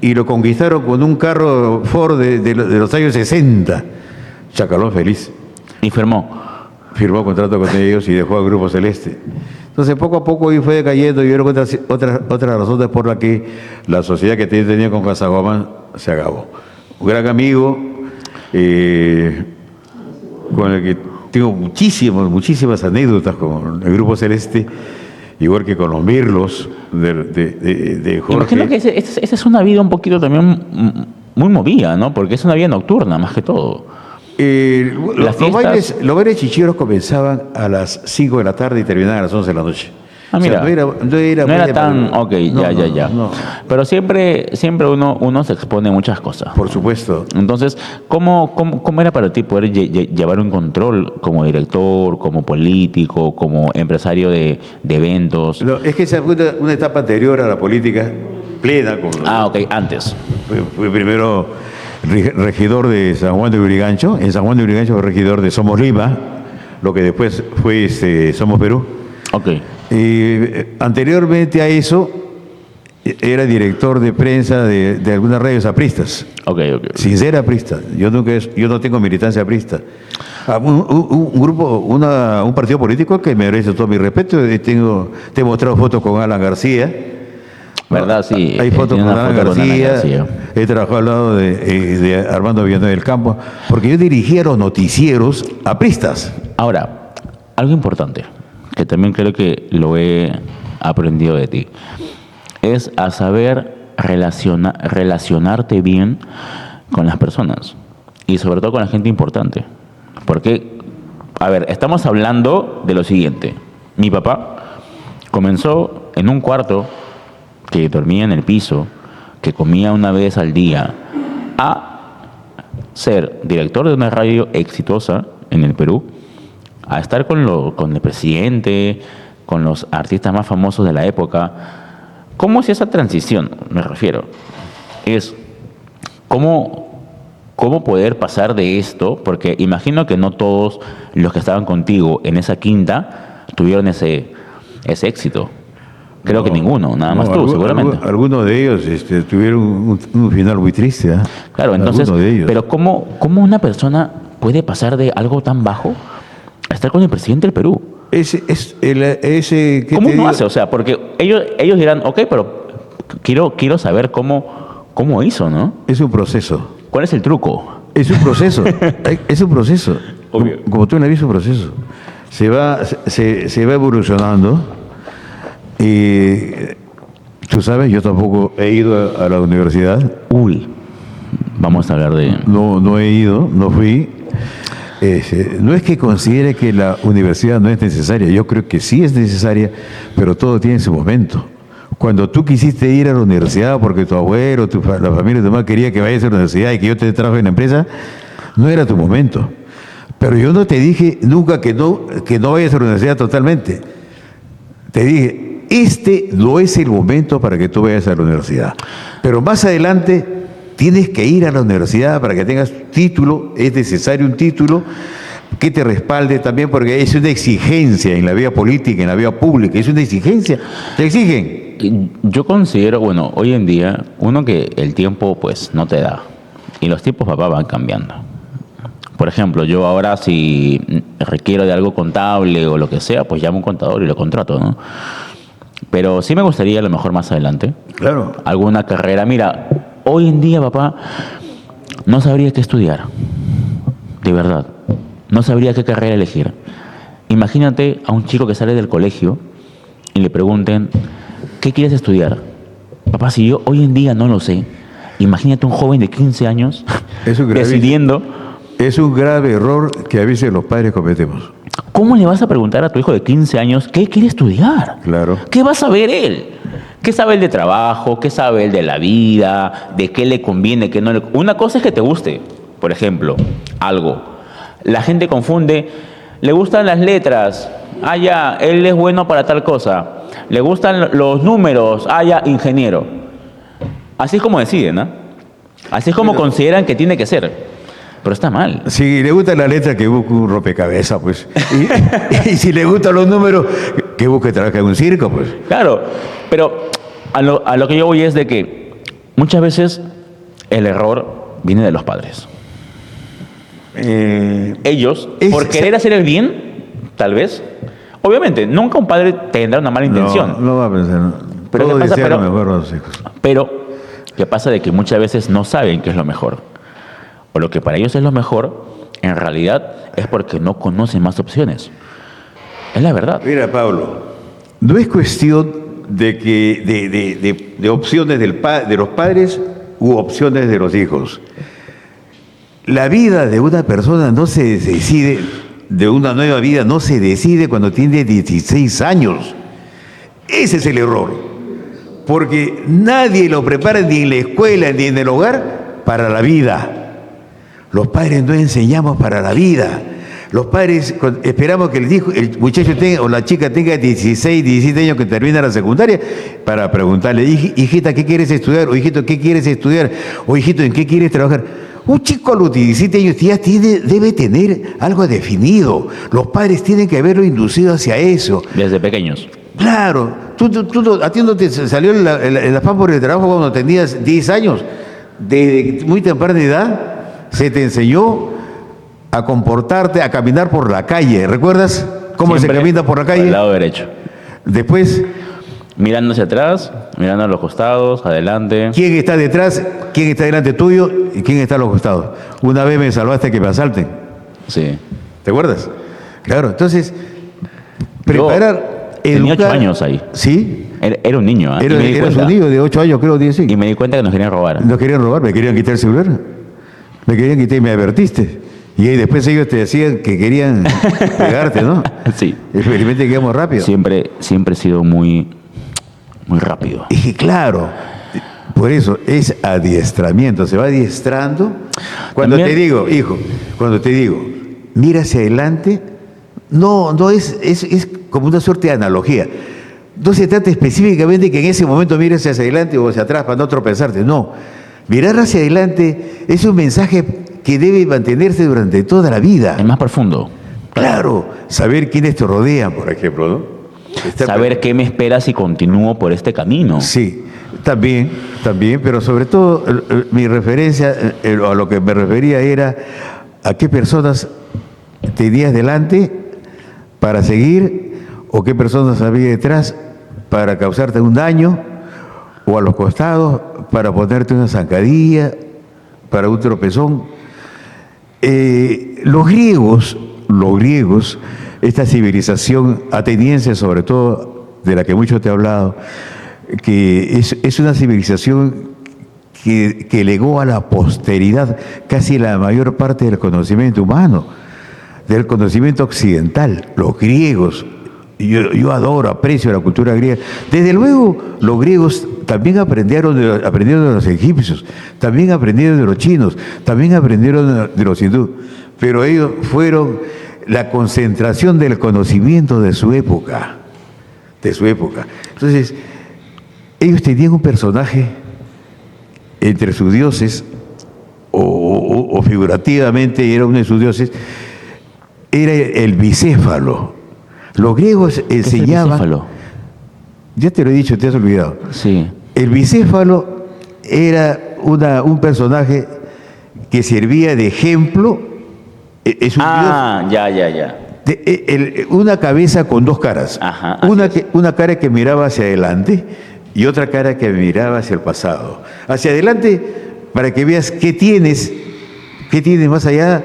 y lo conquistaron con un carro Ford de los años 60. Chacalón feliz. Y firmó. Firmó contrato con ellos y dejó al Grupo Celeste. Entonces, poco a poco fue decayendo y otras razones por las que la sociedad que tenía con Casabamán se acabó. Un gran amigo con el que tengo muchísimas anécdotas con el Grupo Celeste, igual que con los Mirlos de Jorge. Imagino que esa es una vida un poquito también muy movida, ¿no? Porque es una vida nocturna, más que todo. Los bailes chicheros comenzaban a las 5 de la tarde y terminaban a las 11 de la noche. Ah, mira, o sea, no era tan... Ok, ya. No. Pero siempre uno se expone a muchas cosas. Por supuesto. Entonces, ¿cómo era para ti poder llevar un control como director, como político, como empresario de eventos? No, es que esa fue una etapa anterior a la política plena. Ok, antes. Fui primero regidor de San Juan de Urigancho. En San Juan de Urigancho fue regidor de Somos Lima, lo que después fue Somos Perú. Ok. Anteriormente a eso, era director de prensa de algunas radios apristas. Ok. Sincera aprista. Yo no tengo militancia aprista. Un partido político que merece todo mi respeto. Te he mostrado fotos con Alan García. ¿Verdad? Sí. Hay fotos con Alan García. He trabajado al lado de Armando Villanueva del Campo, porque yo dirigía los noticieros apristas. Ahora, algo importante, que también creo que lo he aprendido de ti, es a saber relacionarte bien con las personas y sobre todo con la gente importante. Porque, a ver, estamos hablando de lo siguiente. Mi papá, Comenzó en un cuarto, que dormía en el piso, que comía una vez al día, a ser director de una radio exitosa en el Perú, a estar con el presidente, con los artistas más famosos de la época. ¿Cómo es esa transición? Me refiero. Es cómo poder pasar de esto, porque imagino que no todos los que estaban contigo en esa quinta tuvieron ese éxito. Creo que ninguno, nada más tú, seguramente. Algunos de ellos tuvieron un final muy triste. Claro, entonces, Algunos de ellos. pero ¿cómo una persona puede pasar de algo tan bajo a estar con el presidente del Perú? ¿Qué ¿Cómo te uno digo? hace? O sea, porque ellos dirán, ok, pero quiero saber cómo hizo, ¿no? Es un proceso. ¿Cuál es el truco? Es un proceso. Es un proceso. Obvio. Como tú lo has visto, un proceso. Se va evolucionando. Y tú sabes, yo tampoco he ido a la universidad. Uy, vamos a hablar de... No he ido, no fui. No es que considere que la universidad no es necesaria. Yo creo que sí es necesaria, pero todo tiene su momento. Cuando tú quisiste ir a la universidad porque tu abuelo, la familia de tu mamá quería que vayas a la universidad y que yo te trabaje en la empresa, no era tu momento. Pero yo no te dije nunca que no vayas a la universidad totalmente. Te dije, no es el momento para que tú vayas a la universidad. Pero más adelante tienes que ir a la universidad para que tengas título. Es necesario un título que te respalde también, porque es una exigencia en la vida política, en la vida pública. Es una exigencia. Te exigen. Yo considero, bueno, hoy en día, uno que el tiempo pues no te da. Y los tiempos, papá, van cambiando. Por ejemplo, yo ahora si requiero de algo contable o lo que sea, pues llamo a un contador y lo contrato, ¿no? Pero sí me gustaría a lo mejor más adelante. Claro. Alguna carrera. Mira, hoy en día, papá, no sabría qué estudiar. De verdad. No sabría qué carrera elegir. Imagínate a un chico que sale del colegio y le pregunten, ¿qué quieres estudiar? Papá, si yo hoy en día no lo sé, imagínate un joven de 15 años decidiendo. Es un grave error que a veces los padres cometemos. ¿Cómo le vas a preguntar a tu hijo de 15 años qué quiere estudiar? Claro. ¿Qué va a saber él? ¿Qué sabe él de trabajo? ¿Qué sabe él de la vida? ¿De qué le conviene? ¿Qué no le... Una cosa es que te guste, por ejemplo, algo. La gente confunde, le gustan las letras, ya, él es bueno para tal cosa. Le gustan los números, ya, ingeniero. Así es como deciden, ¿no? Así es como consideran que tiene que ser. Pero está mal. Si le gusta la letra, que busque un rompecabezas, pues. Y si le gustan los números, que busque trabajar en un circo, pues. Claro, pero a lo que yo voy es de que muchas veces el error viene de los padres. Ellos, por querer hacer el bien, tal vez. Obviamente, nunca un padre tendrá una mala intención. No va a pensar. No. Pero Todo ¿qué pasa? desea lo mejor a los hijos. Pero, ¿qué pasa? De que muchas veces no saben qué es lo mejor. O lo que para ellos es lo mejor, en realidad es porque no conocen más opciones. Es la verdad. Mira, Pablo, no es cuestión de opciones de los padres u opciones de los hijos. La vida de una persona no se decide, de una nueva vida no se decide cuando tiene 16 años. Ese es el error. Porque nadie lo prepara ni en la escuela ni en el hogar para la vida. Los padres no enseñamos para la vida. Los padres esperamos que el muchacho tenga, o la chica tenga 16, 17 años que termina la secundaria para preguntarle, hijita, ¿qué quieres estudiar? O hijito, ¿qué quieres estudiar? O hijito, ¿en qué quieres trabajar? Un chico a los 17 años ya debe tener algo definido. Los padres tienen que haberlo inducido hacia eso. Desde pequeños. Claro. ¿A ti no te salió el afán por el trabajo cuando tenías 10 años? Desde muy temprana edad se te enseñó a comportarte, a caminar por la calle. ¿Recuerdas cómo Siempre se camina por la calle? Al lado derecho. Después, mirando hacia atrás, mirando a los costados, adelante. ¿quién está detrás? ¿Quién está delante tuyo? ¿Y quién está a los costados? Una vez me salvaste que me asalten. Sí. ¿Te acuerdas? Claro, entonces, preparar, Tenía educar. 8 años ahí. ¿Sí? Era un niño, ¿eh? Era un niño de 8 años, creo, 10. Y me di cuenta que nos querían robar. No querían robar, me querían quitar el celular. Me querían quitar y me advertiste. Y ahí después ellos te decían que querían pegarte, ¿no? Sí. Felizmente quedamos rápido. Siempre he sido muy rápido. Y claro, por eso es adiestramiento, se va adiestrando. Cuando También- te digo, hijo, cuando te digo, mira hacia adelante, no es como una suerte de analogía. No se trata específicamente que en ese momento mires hacia adelante o hacia atrás para no tropezarte, no. Mirar hacia adelante es un mensaje que debe mantenerse durante toda la vida. Es más profundo. Claro, saber quiénes te rodean, por ejemplo, ¿no? Estar Saber qué me espera si continúo por este camino. Sí, también, pero sobre todo mi referencia, a lo que me refería era a qué personas tenías delante para seguir o qué personas había detrás para causarte un daño o a los costados para ponerte una zancadilla, para un tropezón. Los griegos, esta civilización ateniense sobre todo, de la que mucho te he hablado, que es una civilización que legó a la posteridad casi la mayor parte del conocimiento humano, del conocimiento occidental. Los griegos, yo adoro, aprecio la cultura griega. Desde luego, los griegos también aprendieron de los egipcios, también aprendieron de los chinos, también aprendieron de los hindúes, pero ellos fueron la concentración del conocimiento de su época, Entonces, ellos tenían un personaje entre sus dioses, o figurativamente era uno de sus dioses, era el bicéfalo. Los griegos ¿Qué es el enseñaban... bicéfalo? Ya te lo he dicho, te has olvidado. Sí. El bicéfalo era un personaje que servía de ejemplo. Es un Ya. una cabeza con dos caras. Ajá, así Una cara que miraba hacia adelante y otra cara que miraba hacia el pasado. Hacia adelante para que veas qué tienes más allá,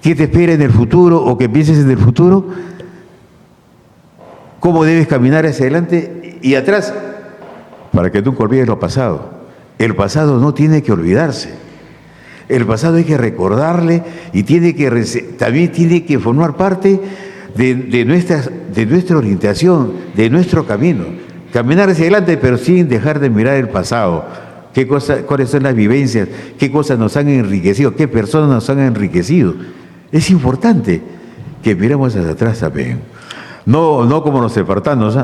qué te espera en el futuro o que pienses en el futuro, cómo debes caminar hacia adelante y atrás para que nunca olvides lo pasado. El pasado no tiene que olvidarse. El pasado hay que recordarle y también tiene que formar parte de nuestra orientación, de nuestro camino. Caminar hacia adelante, pero sin dejar de mirar el pasado. Cuáles son las vivencias, qué cosas nos han enriquecido, qué personas nos han enriquecido. Es importante que miremos hacia atrás también. No como los espartanos.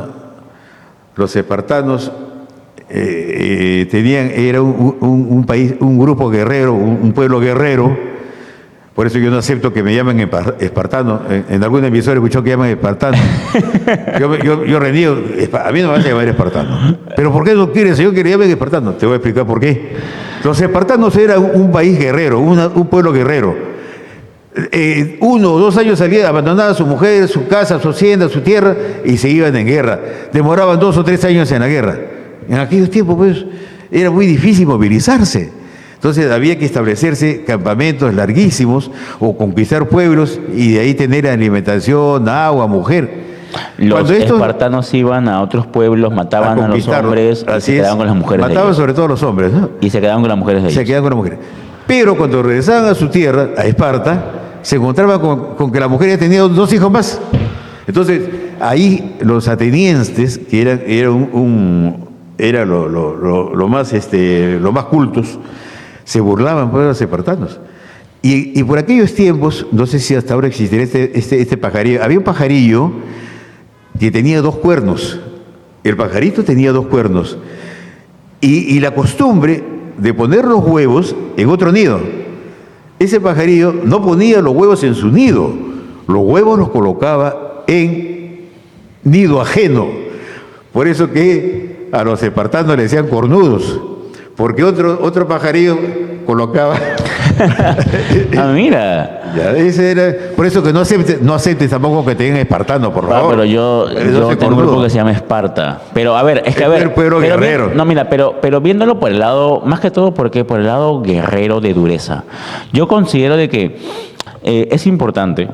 Los espartanos era un país, un grupo guerrero, un pueblo guerrero. Por eso yo no acepto que me llamen espartano. En alguna emisora he escuchado que llaman espartano. Yo reniego. A mí no me vas a llamar espartano. ¿Pero por qué no quieres, señor, que le llamen espartano? Te voy a explicar por qué. Los espartanos eran un país guerrero, un pueblo guerrero. 1 o 2 años salían, abandonaban a su mujer, su casa, su hacienda, su tierra y se iban en guerra. Demoraban 2 o 3 años en la guerra. En aquellos tiempos, pues, era muy difícil movilizarse. Entonces había que establecerse campamentos larguísimos o conquistar pueblos y de ahí tener alimentación, agua, mujer. Los espartanos iban a otros pueblos, mataban a los hombres y se quedaban con las mujeres de Mataban ellos. sobre todo a los hombres, ¿no? Y se quedaban con las mujeres de Se ellos. quedaban con las mujeres. Pero cuando regresaban a su tierra, a Esparta, se encontraban con que la mujer ya tenía 2 hijos más. Entonces, ahí los atenienses, que eran lo más cultos, se burlaban por los espartanos. Y por aquellos tiempos, no sé si hasta ahora existirá este pajarillo, había un pajarillo que tenía 2 cuernos. El pajarito tenía 2 cuernos. Y la costumbre de poner los huevos en otro nido. Ese pajarillo no ponía los huevos en su nido, los huevos los colocaba en nido ajeno. Por eso que a los espartanos le decían cornudos, porque otro pajarillo colocaba. Mira. Ya, ese era, por eso que no aceptes tampoco que te digan espartano, por favor. Pero yo tengo un grupo que se llama Esparta. Pero a ver, es que a ver. El pueblo guerrero. No, mira, pero viéndolo por el lado, más que todo porque por el lado guerrero de dureza. Yo considero de que es importante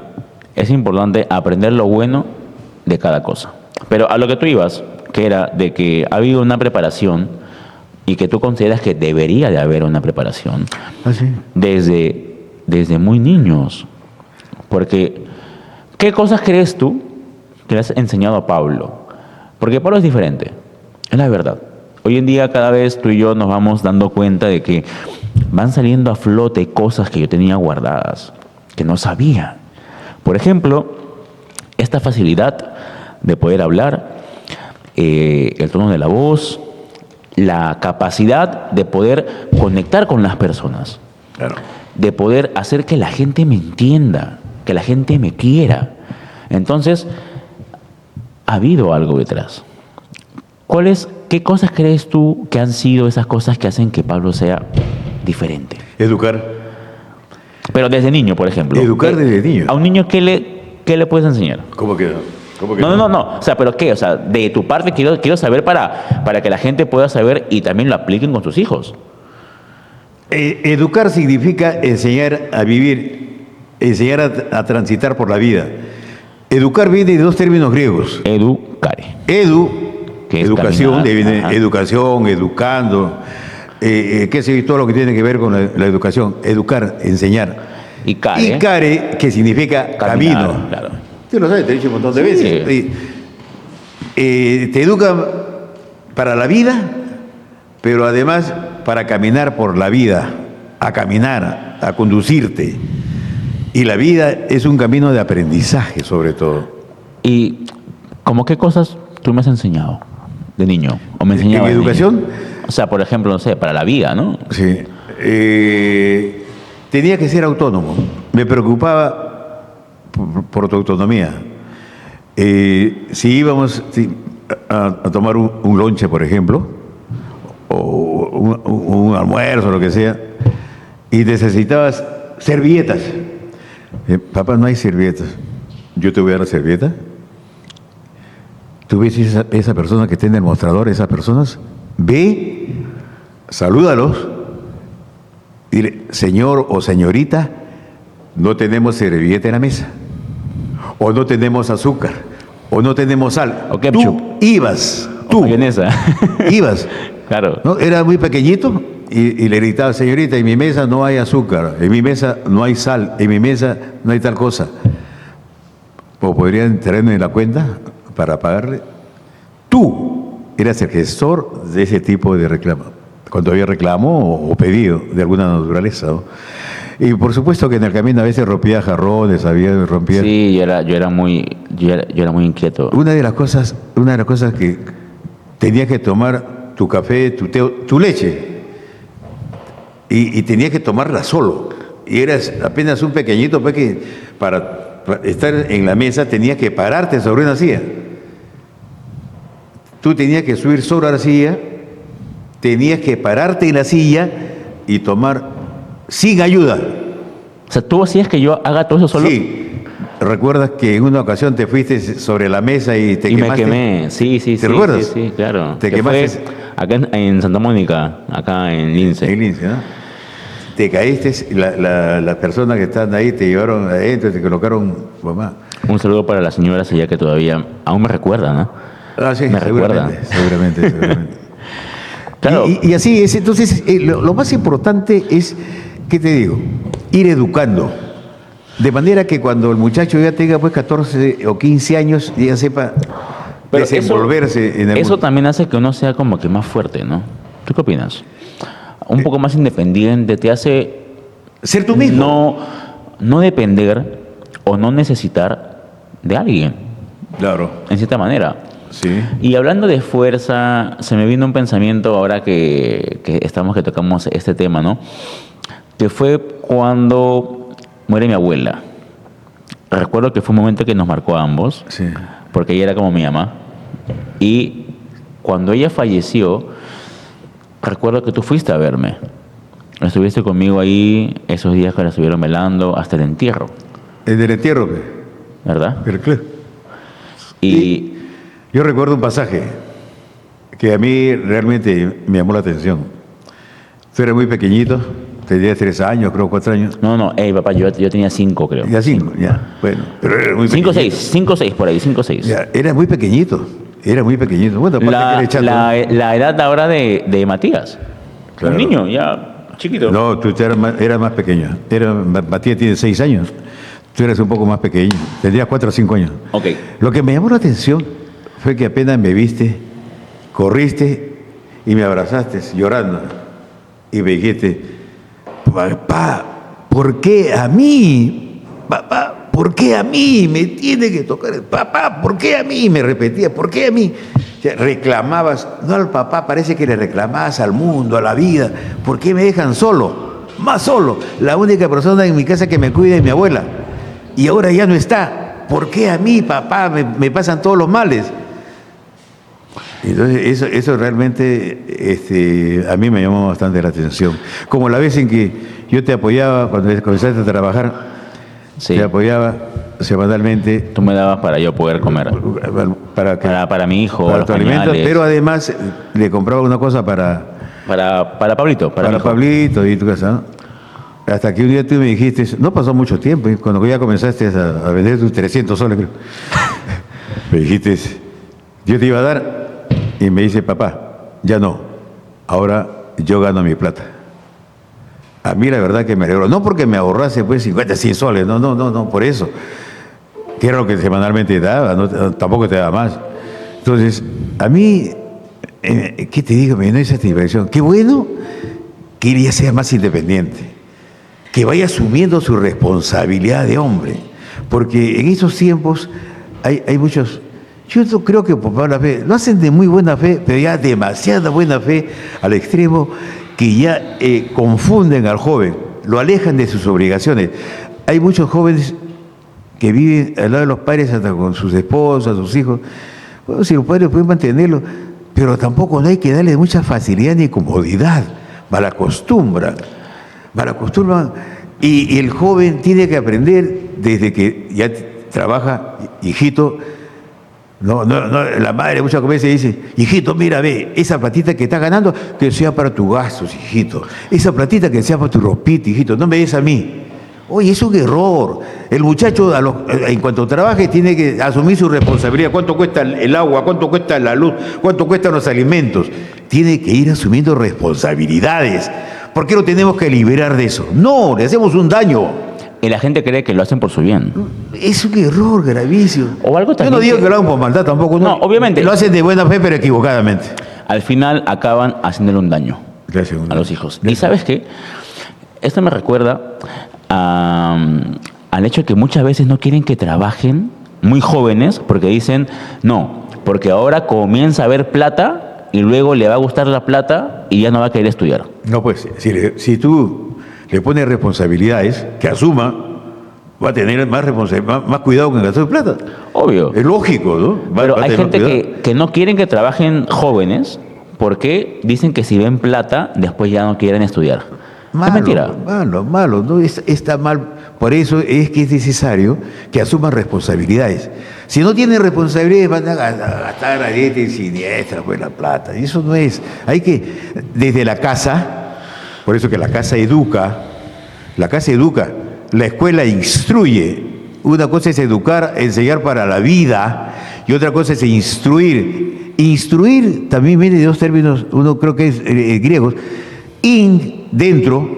aprender lo bueno de cada cosa. Pero a lo que tú ibas, que era de que ha habido una preparación y que tú consideras que debería de haber una preparación ¿Ah, sí? desde desde muy niños. Porque, ¿qué cosas crees tú que le has enseñado a Pablo? Porque Pablo es diferente, es la verdad. Hoy en día cada vez tú y yo nos vamos dando cuenta de que van saliendo a flote cosas que yo tenía guardadas, que no sabía. Por ejemplo, esta facilidad de poder hablar, el tono de la voz, la capacidad de poder conectar con las personas, Claro. de poder hacer que la gente me entienda, que la gente me quiera. Entonces, ha habido algo detrás. ¿Qué cosas crees tú que han sido esas cosas que hacen que Pablo sea diferente? Educar. Pero desde niño, por ejemplo. Educar desde niño. A un niño, ¿qué le puedes enseñar? ¿Cómo que? No. O sea, ¿pero qué? O sea, de tu parte quiero saber para que la gente pueda saber y también lo apliquen con sus hijos. Educar significa enseñar a vivir, enseñar a transitar por la vida. Educar viene de dos términos griegos. Educare. Que es Educación, caminar. de viene Ajá. educación, educando, qué sé yo, todo lo que tiene que ver con la educación. Educar, enseñar. Y care. Y care, que significa Caminar, camino. claro. Tú lo sabes, te he dicho un montón de Sí. veces. Te educan para la vida, pero además para caminar por la vida, a caminar, a conducirte. Y la vida es un camino de aprendizaje, sobre todo. ¿Y como qué cosas tú me has enseñado de niño? ¿O me ¿En enseñabas de niño? educación? O sea, por ejemplo, no sé, para la vida, ¿no? Sí. Tenía que ser autónomo. Me preocupaba por tu autonomía. Si íbamos a tomar un lonche, por ejemplo, o un almuerzo, lo que sea, y necesitabas servilletas. Papá, no hay servilletas. Yo te voy a dar la servilleta. Tú ves esa persona que está en el mostrador, esas personas, ve, salúdalos, dile, señor o señorita, no tenemos servilleta en la mesa, o no tenemos azúcar, o no tenemos sal. O ketchup. Tú ibas, O tú mayonesa. ibas. Claro. ¿No? Era muy pequeñito y le gritaba, señorita, en mi mesa no hay azúcar, en mi mesa no hay sal, en mi mesa no hay tal cosa. ¿O podrían traerme la cuenta para pagarle? Tú eras el gestor de ese tipo de reclamo, cuando había reclamo o pedido de alguna naturaleza, ¿no? Y por supuesto que en el camino a veces rompía jarrones, rompía... Sí, yo era muy inquieto. Una de las cosas que tenías que tomar tu café, tu té, tu leche, y tenías que tomarla solo. Y eras apenas un pequeñito, pues, que para estar en la mesa tenías que pararte sobre una silla. Tú tenías que subir sobre la silla, tenías que pararte en la silla y tomar sin ayuda. O sea, tú hacías que yo haga todo eso solo. Sí. ¿Recuerdas que en una ocasión te fuiste sobre la mesa y te Y me quemaste? quemé, sí. ¿Te recuerdas? Sí, claro. Te Que quemaste. fue acá en Santa Mónica, acá en Lince. En Lince, ¿no? Te caíste, las personas que están ahí te llevaron adentro, te colocaron, mamá. Un saludo para las señoras allá que todavía aún me recuerdan, ¿no? Ah, sí, Me recuerda. seguramente. Claro. Y así es. Entonces, lo más importante es, ¿qué te digo? Ir educando. De manera que cuando el muchacho ya tenga pues 14 o 15 años, ya sepa Pero desenvolverse en el eso mundo. también hace que uno sea como que más fuerte, ¿no? ¿Tú qué opinas? Un poco más independiente, te hace Ser tú mismo. no depender o no necesitar de alguien, Claro. en cierta manera. Sí. Y hablando de fuerza, se me vino un pensamiento ahora que tocamos este tema, ¿no? Que fue cuando muere mi abuela. Recuerdo que fue un momento que nos marcó a ambos, Sí. porque ella era como mi mamá. Y cuando ella falleció, recuerdo que tú fuiste a verme. Estuviste conmigo ahí esos días que la estuvieron velando hasta el entierro, El del entierro, pues. ¿verdad? Pero claro. Y Yo recuerdo un pasaje que a mí realmente me llamó la atención. Tú eras muy pequeñito, tenías 3 años, creo, 4 años. no, papá, yo tenía 5, creo. Ya 5, ya. Bueno, pero eras muy 5 pequeñito. 6 por ahí, 5 6. Ya, eras muy pequeñito. Era muy pequeñito. Bueno, aparte que La eres chato. edad ahora de Matías. Claro. Un niño, ya Chiquito. No, tú eras más pequeño. Matías tiene 6 años. Tú eres un poco más pequeño. Tendrías 4 o 5 años. Ok. Lo que me llamó la atención fue que apenas me viste, corriste y me abrazaste llorando. Y me dijiste, papá, ¿por qué a mí? Papá, ¿por qué a mí me tiene que tocar? Papá, ¿por qué a mí? Me repetía, ¿por qué a mí? O sea, reclamabas, no al papá, parece que le reclamabas al mundo, a la vida. ¿Por qué me dejan solo? Más solo. La única persona en mi casa que me cuida es mi abuela. Y ahora ya no está. ¿Por qué a mí, papá, me pasan todos los males? Entonces, eso realmente a mí me llamó bastante la atención. Como la vez en que yo te apoyaba cuando comenzaste a trabajar, Sí. te apoyaba semanalmente Tú me dabas para yo poder comer. Para mi hijo, para los tu alimento, pañales, pero además le compraba una cosa para Pablito, para mi hijo. Pablito y tu casa, ¿no? Hasta que un día tú me dijiste, no pasó mucho tiempo, y cuando ya comenzaste a vender tus 300 soles, creo, me dijiste, yo te iba a dar, y me dice, papá, ya no, ahora yo gano mi plata. A mí la verdad que me alegró, no porque me ahorrase pues 50, 100 soles, no, por eso, que era lo que semanalmente daba, tampoco te daba más. Entonces, a mí, ¿qué te digo? Me dio esa satisfacción. Qué bueno que él ya sea más independiente, que vaya asumiendo su responsabilidad de hombre, porque en esos tiempos hay muchos, yo no creo que por mala fe, lo hacen de muy buena fe, pero ya demasiada buena fe al extremo que ya confunden al joven, lo alejan de sus obligaciones. Hay muchos jóvenes que viven al lado de los padres hasta con sus esposas, sus hijos. Bueno, si los padres pueden mantenerlo, pero tampoco no hay que darle mucha facilidad ni comodidad, malacostumbran. Y el joven tiene que aprender desde que ya trabaja, hijito. No, la madre muchas veces dice, hijito, mira, ve, esa platita que estás ganando, que sea para tus gastos, hijito. Esa platita que sea para tu ropita, hijito, no me des a mí. Oye, es un error. El muchacho, en cuanto trabaje, tiene que asumir su responsabilidad. ¿Cuánto cuesta el agua? ¿Cuánto cuesta la luz? ¿Cuánto cuestan los alimentos? Tiene que ir asumiendo responsabilidades. ¿Por qué lo tenemos que liberar de eso? No, le hacemos un daño. Y la gente cree que lo hacen por su bien. Es un error gravísimo. O algo Yo también no digo que- que lo hagan por maldad tampoco. No, obviamente. Lo hacen de buena fe, pero equivocadamente. Al final acaban haciéndole un daño a los hijos. Y ¿sabes qué? Esto me recuerda al hecho de que muchas veces no quieren que trabajen muy jóvenes porque dicen, no, porque ahora comienza a haber plata y luego le va a gustar la plata y ya no va a querer estudiar. No, pues, si tú le pones responsabilidades, que asuma, va a tener más cuidado con el gasto de plata. Obvio. Es lógico, ¿no? Pero Va a hay tener más gente cuidado. que no quieren que trabajen jóvenes porque dicen que si ven plata, después ya no quieren estudiar. Malo, Es mentira. malo, ¿no? Está mal. Por eso es que es necesario que asuman responsabilidades. Si no tienen responsabilidades, van a gastar a diestra y siniestra pues la plata. Y eso no es. Hay que, desde la casa, por eso que la casa educa, la escuela instruye. Una cosa es educar, enseñar para la vida, y otra cosa es instruir. Instruir también viene de dos términos, uno creo que es griegos, dentro,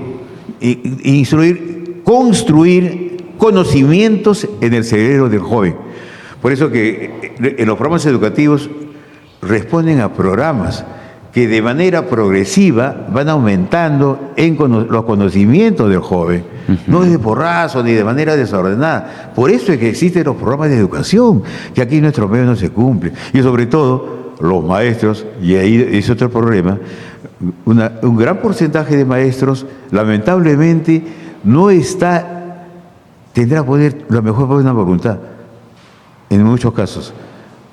instruir, construir conocimientos en el cerebro del joven. Por eso que en los programas educativos responden a programas que de manera progresiva van aumentando los conocimientos del joven, no de porrazo ni de manera desordenada. Por eso es que existen los programas de educación, que aquí en nuestro medio no se cumplen. Y sobre todo, los maestros, y ahí es otro problema, un gran porcentaje de maestros, lamentablemente, tendrá poder, la mejor buena voluntad, en muchos casos,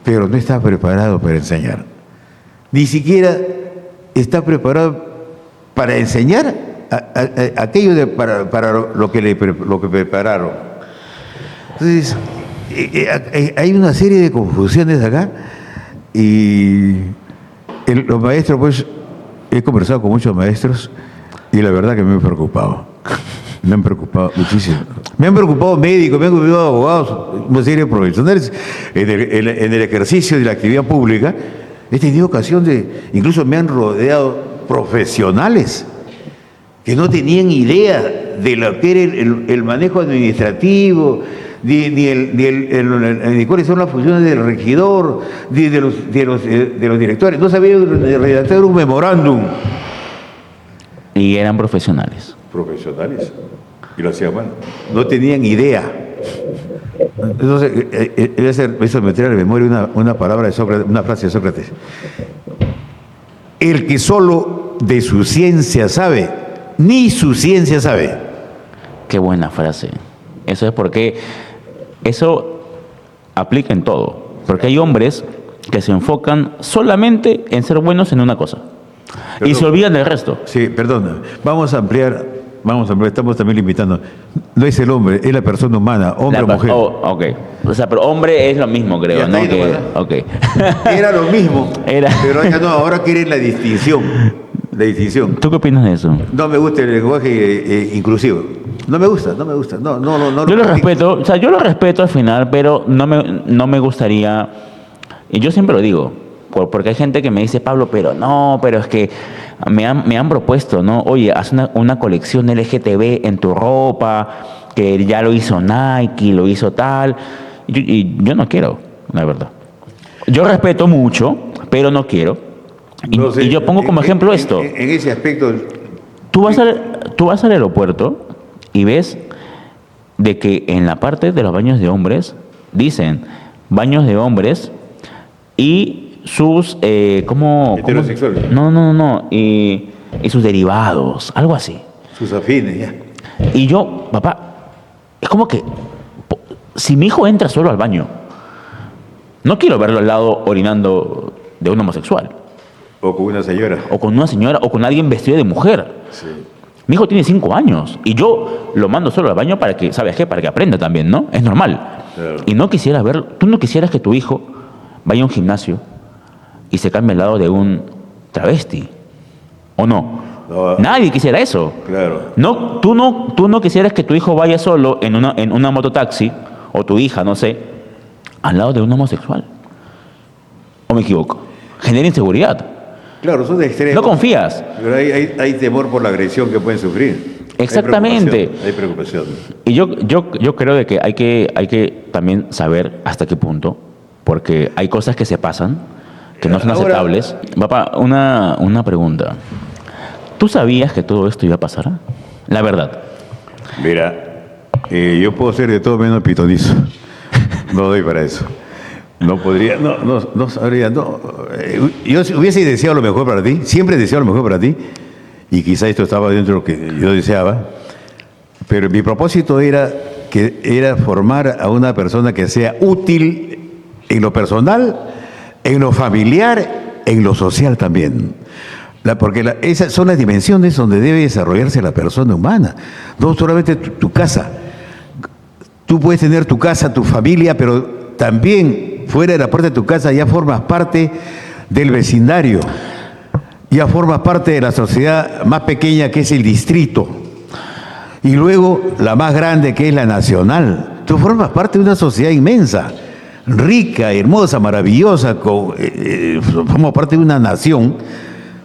pero no está preparado para enseñar. Ni siquiera está preparado para enseñar aquello para lo que prepararon. Entonces, hay una serie de confusiones acá y los maestros, pues, he conversado con muchos maestros y la verdad que me he preocupado. Me han preocupado muchísimo. Me han preocupado médicos, me han preocupado abogados, una serie de profesionales. En el ejercicio de la actividad pública he tenido ocasión incluso me han rodeado profesionales que no tenían idea de lo que era el manejo administrativo, ni cuáles son las funciones del regidor, de los directores. No sabían redactar un memorándum. Y eran profesionales. Profesionales. Y lo hacían mal. No tenían idea. Entonces, eso me trae a la memoria una palabra de Sócrates, una frase de Sócrates. El que solo de su ciencia sabe, ni su ciencia sabe. Qué buena frase. Eso es porque eso aplica en todo. Porque hay hombres que se enfocan solamente en ser buenos en una cosa. Y se olvidan del resto. Sí, perdona. Vamos a ampliar, estamos también limitando. No es el hombre, es la persona humana, hombre o mujer. Ok. O sea, pero hombre es lo mismo, creo, ¿no? Ok. Era lo mismo, pero ya no, ahora quieren la distinción. La distinción. ¿Tú qué opinas de eso? No me gusta el lenguaje inclusivo. No me gusta. No, yo lo respeto, o sea, yo lo respeto al final, pero no me gustaría, y yo siempre lo digo, porque hay gente que me dice, Pablo, pero es que me han propuesto, ¿no? Oye, haz una colección LGTB en tu ropa, que ya lo hizo Nike, lo hizo tal, y yo no quiero, la verdad. Yo respeto mucho, pero no quiero. Y yo pongo como ejemplo esto. En ese aspecto... Tú vas al aeropuerto y ves de que en la parte de los baños de hombres dicen baños de hombres y sus heterosexuales. No, y sus derivados, algo así. Sus afines, ya. Y yo, papá, es como que si mi hijo entra solo al baño, no quiero verlo al lado orinando de un homosexual. O con una señora. O con una señora, o con alguien vestido de mujer. Sí. Mi hijo tiene 5 años y yo lo mando solo al baño para que, ¿sabes qué? Para que aprenda también, ¿no? Es normal. Claro. Y no quisiera ver, tú no quisieras que tu hijo vaya a un gimnasio y se cambie al lado de un travesti, ¿o no? No. Nadie quisiera eso. Claro. No, tú no quisieras que tu hijo vaya solo en una mototaxi, o tu hija, no sé, al lado de un homosexual. ¿O me equivoco? Genera inseguridad. Claro, son de extremos. No confías. Pero hay temor por la agresión que pueden sufrir. Exactamente. Hay preocupación. Y yo creo de que hay que también saber hasta qué punto, porque hay cosas que se pasan, que no son aceptables. Papá, una pregunta. ¿Tú sabías que todo esto iba a pasar? La verdad. Mira, yo puedo ser de todo menos pitonizo. No doy para eso. No podría, no sabría, no. Yo hubiese deseado lo mejor para ti, siempre he deseado lo mejor para ti, y quizá esto estaba dentro de lo que yo deseaba, pero mi propósito era formar a una persona que sea útil en lo personal, en lo familiar, en lo social también. Porque esas son las dimensiones donde debe desarrollarse la persona humana, no solamente tu casa. Tú puedes tener tu casa, tu familia, pero también fuera de la puerta de tu casa ya formas parte del vecindario, ya formas parte de la sociedad más pequeña que es el distrito, y luego la más grande que es la nacional. Tú formas parte de una sociedad inmensa, rica, hermosa, maravillosa, somos parte de una nación,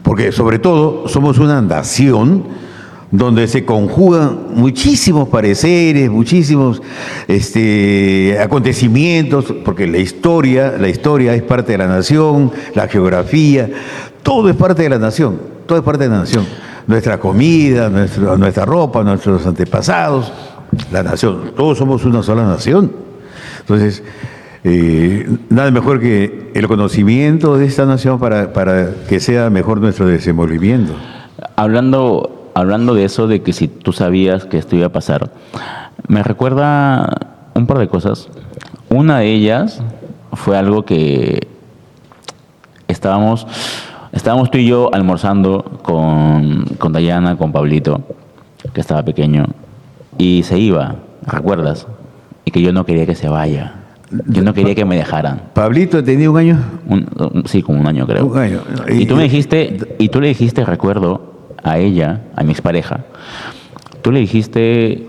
porque sobre todo somos una nación donde se conjugan muchísimos pareceres, muchísimos acontecimientos, porque la historia es parte de la nación, la geografía, todo es parte de la nación, todo es parte de la nación. Nuestra comida, nuestra ropa, nuestros antepasados, la nación, todos somos una sola nación. Entonces, nada mejor que el conocimiento de esta nación para que sea mejor nuestro desenvolvimiento. Hablando de eso, de que si tú sabías que esto iba a pasar, me recuerda un par de cosas. Una de ellas fue algo que estábamos tú y yo almorzando con Dayana, con Pablito, que estaba pequeño, y se iba, ¿recuerdas? Y que yo no quería que se vaya. Yo no quería que me dejaran. ¿Pablito tenía un año? Sí, como un año creo. Un año. Y tú le dijiste, recuerdo, a ella, a mi expareja, tú le dijiste,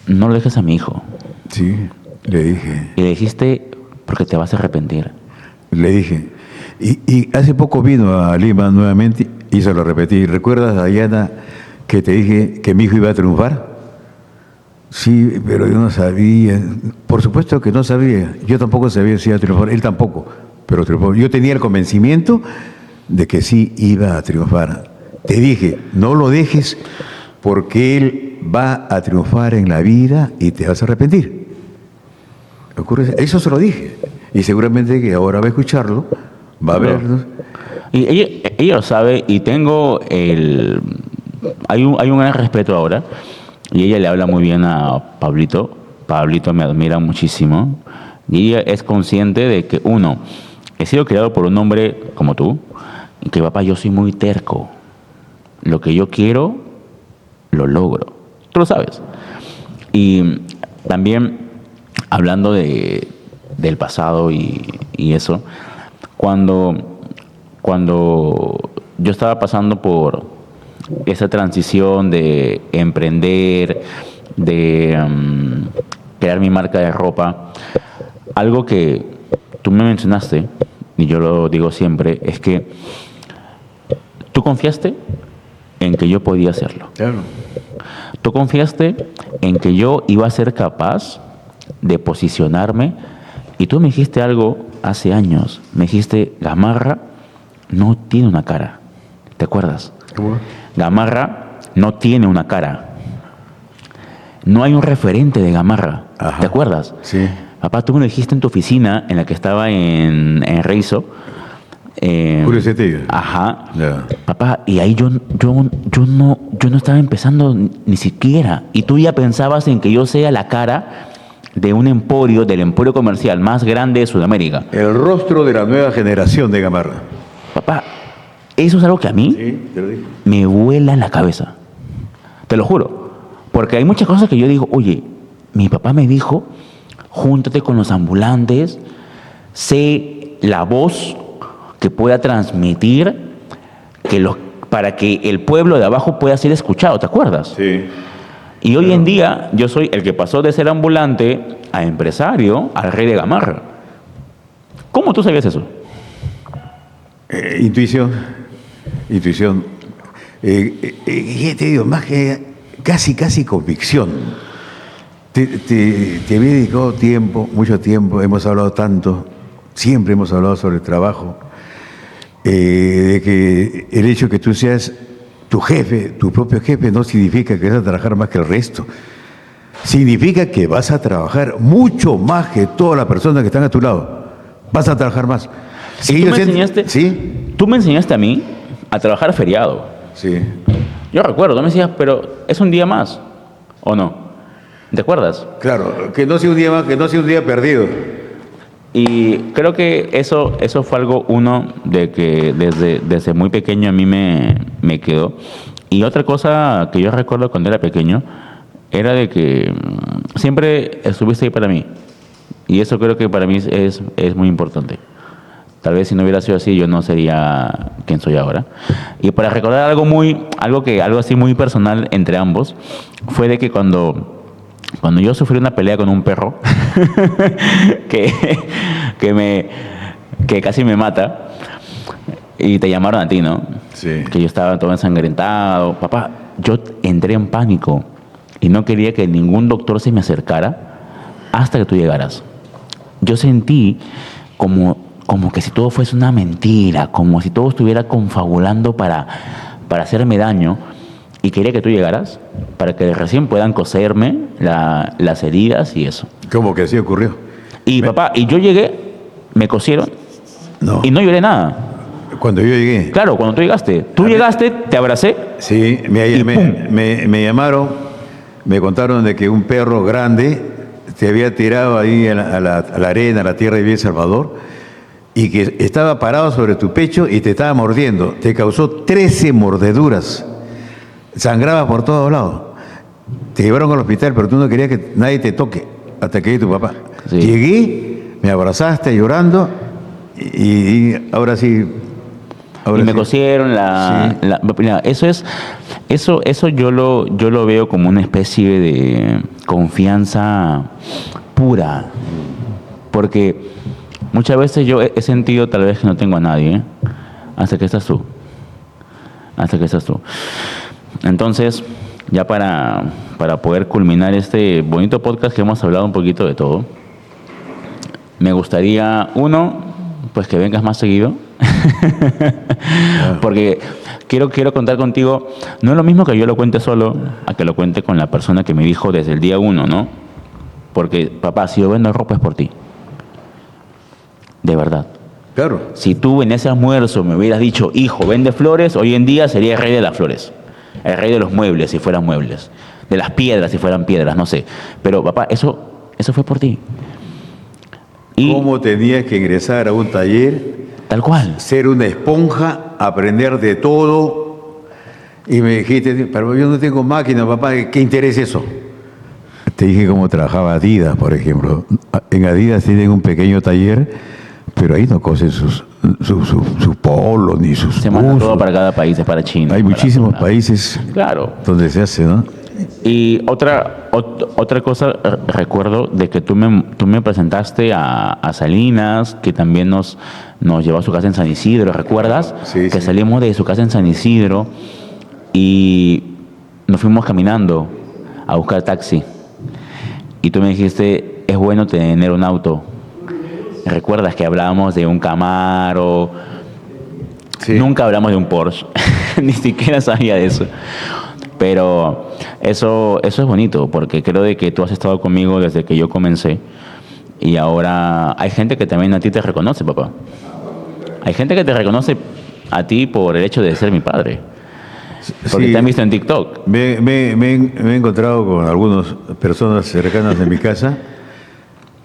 no lo dejes a mi hijo. Sí, le dije. Y le dijiste, porque te vas a arrepentir. Le dije. Y hace poco vino a Lima nuevamente y se lo repetí. ¿Recuerdas, Dayana, que te dije que mi hijo iba a triunfar? Sí, pero yo no sabía. Por supuesto que no sabía. Yo tampoco sabía si iba a triunfar. Él tampoco, pero triunfó. Yo tenía el convencimiento de que sí iba a triunfar. Te dije, no lo dejes porque él va a triunfar en la vida y te vas a arrepentir. Eso se lo dije. Y seguramente que ahora va a escucharlo, va a verlo. Y ella lo sabe y tengo el... Hay un gran respeto ahora y ella le habla muy bien a Pablito. Pablito me admira muchísimo y ella es consciente de que, uno, he sido criado por un hombre como tú y que, papá, yo soy muy terco. Lo que yo quiero, lo logro. Tú lo sabes. Y también, hablando del pasado y eso, cuando yo estaba pasando por esa transición de emprender, de crear mi marca de ropa, algo que tú me mencionaste, y yo lo digo siempre, es que tú confiaste en que yo podía hacerlo. Claro. Tú confiaste en que yo iba a ser capaz de posicionarme y tú me dijiste algo hace años. Me dijiste, Gamarra no tiene una cara. ¿Te acuerdas? ¿Cómo? Gamarra no tiene una cara. No hay un referente de Gamarra. Ajá. ¿Te acuerdas? Sí. Papá, tú me lo dijiste en tu oficina, en la que estaba en Reizo. Julio Cetillo. Ajá. Ya. Papá, y ahí yo no estaba empezando ni siquiera. Y tú ya pensabas en que yo sea la cara de un emporio, del emporio comercial más grande de Sudamérica. El rostro de la nueva generación de Gamarra. Papá, eso es algo que a mí Sí, te lo dije. me vuela la cabeza. Te lo juro. Porque hay muchas cosas que yo digo, oye, mi papá me dijo, júntate con los ambulantes, sé la voz que pueda transmitir para que el pueblo de abajo pueda ser escuchado, ¿te acuerdas? Sí. Y hoy en día yo soy el que pasó de ser ambulante a empresario, al rey de Gamarra. ¿Cómo tú sabías eso? Intuición. Te digo, más que casi convicción. Te había dedicado tiempo, mucho tiempo, hemos hablado tanto, siempre hemos hablado sobre el trabajo, de que el hecho de que tú seas tu jefe, tu propio jefe, no significa que vas a trabajar más que el resto. Significa que vas a trabajar mucho más que todas las personas que están a tu lado. Vas a trabajar más. ¿Sí, tú me enseñaste? ¿Sí? Tú me enseñaste a mí a trabajar feriado. Sí. Yo recuerdo, tú me decías, pero es un día más, ¿o no? ¿Te acuerdas? Claro, que no sea un día más, que no sea un día perdido. Y creo que eso fue algo, uno, de que desde muy pequeño a mí me quedó. Y otra cosa que yo recuerdo cuando era pequeño era de que siempre estuviste ahí para mí. Y eso creo que para mí es muy importante. Tal vez si no hubiera sido así, yo no sería quien soy ahora. Y para recordar algo así muy personal entre ambos, fue de que cuando yo sufrí una pelea con un perro que casi me mata, y te llamaron a ti, ¿no? Sí. Que yo estaba todo ensangrentado. Papá, yo entré en pánico y no quería que ningún doctor se me acercara hasta que tú llegaras. Yo sentí como que si todo fuese una mentira, como si todo estuviera confabulando para hacerme daño, y quería que tú llegaras para que recién puedan coserme las heridas y eso. ¿Cómo que así ocurrió? Y papá, y yo llegué, me cosieron No. y no lloré nada. Cuando yo llegué. Claro, cuando tú llegaste, te abracé. Sí, me llamaron, me contaron de que un perro grande te había tirado ahí a la arena, a la tierra de Villa El Salvador, y que estaba parado sobre tu pecho y te estaba mordiendo. Te causó 13 mordeduras. Sangraba por todos lados. Te llevaron al hospital, pero tú no querías que nadie te toque hasta que llegue tu papá. Sí. Llegué, me abrazaste llorando y ahora sí. Y me cosieron mira, eso yo lo veo como una especie de confianza pura, porque muchas veces yo he sentido tal vez que no tengo a nadie, hasta que estás tú. Entonces, ya para poder culminar este bonito podcast que hemos hablado un poquito de todo, me gustaría, uno, pues que vengas más seguido. Porque quiero contar contigo. No es lo mismo que yo lo cuente solo a que lo cuente con la persona que me dijo desde el día uno, ¿no? Porque, papá, si yo vendo ropa es por ti. De verdad. Claro. Si tú en ese almuerzo me hubieras dicho, hijo, vende flores, hoy en día sería el rey de las flores. El rey de los muebles, si fueran muebles. De las piedras, si fueran piedras, no sé. Pero, papá, eso fue por ti. Y ¿Cómo tenías que ingresar a un taller? tal cual. Ser una esponja, aprender de todo. Y me dijiste, pero yo no tengo máquina, papá, ¿qué interés eso? Te dije cómo trabajaba Adidas, por ejemplo. En Adidas tienen un pequeño taller, pero ahí no cosen sus polos ni sus Se manda buzos. todo para cada país, es para China. Hay para muchísimos todo lado. países Claro. donde se hace, ¿no? Y otra cosa, recuerdo de que tú me presentaste a Salinas, que también nos llevó a su casa en San Isidro, ¿recuerdas? Sí, que sí. salimos de su casa en San Isidro y nos fuimos caminando a buscar taxi. Y tú me dijiste, es bueno tener un auto. ¿Recuerdas que hablábamos de un Camaro? Sí. Nunca hablamos de un Porsche, ni siquiera sabía de eso. Pero eso es bonito, porque creo de que tú has estado conmigo desde que yo comencé. Y ahora hay gente que también a ti te reconoce, papá. Hay gente que te reconoce a ti por el hecho de ser mi padre. Porque Sí. te han visto en TikTok. Me he encontrado con algunas personas cercanas de mi casa.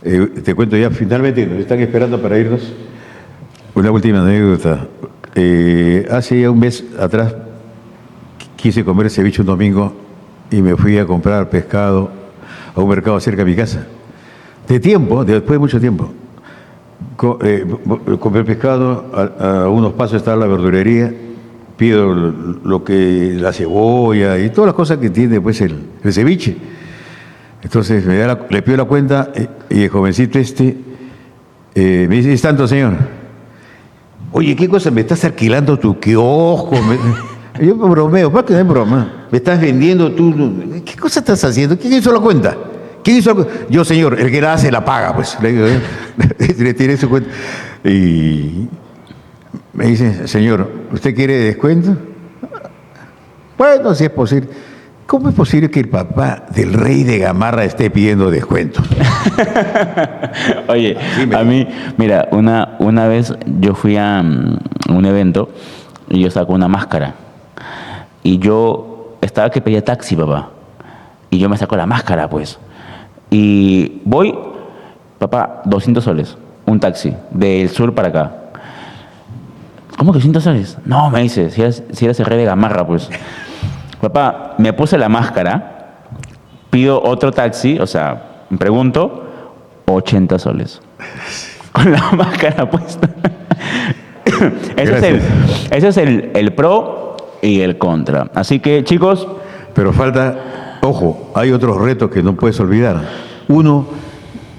Te cuento ya, finalmente, nos están esperando para irnos. Una última anécdota. Hace ya un mes atrás quise comer ceviche un domingo y me fui a comprar pescado a un mercado cerca de mi casa. Después de mucho tiempo. Compré pescado, a unos pasos está la verdulería, pido la cebolla y todas las cosas que tiene pues el ceviche. Entonces le pido la cuenta y el jovencito me dice, ¿es tanto, señor? Oye, ¿qué cosa? ¿Me estás alquilando tu kiosco? Yo bromeo, ¿para qué no es broma? ¿Me estás vendiendo tú? ¿Qué cosa estás haciendo? ¿Quién hizo la cuenta? ¿Quién hizo la cuenta? Yo, señor, el que la hace la paga, pues. Le digo, le tiré su cuenta. Y me dice, señor, ¿usted quiere descuento? Bueno, si es posible. ¿Cómo es posible que el papá del rey de Gamarra esté pidiendo descuento? Oye, Dime. a mí, mira, una vez yo fui a un evento y yo estaba con una máscara. Y yo estaba que pedía taxi, papá. Y yo me saco la máscara, pues. Y voy, papá, 200 soles, un taxi, del sur para acá. ¿Cómo que 200 soles? No, me dice, si eres el rey de Gamarra, pues. Papá, me puse la máscara, pido otro taxi, o sea, me pregunto, 80 soles. Con la máscara puesta. Ese es el pro y el contra. Así que, chicos, Pero falta, ojo, hay otros retos que no puedes olvidar. Uno,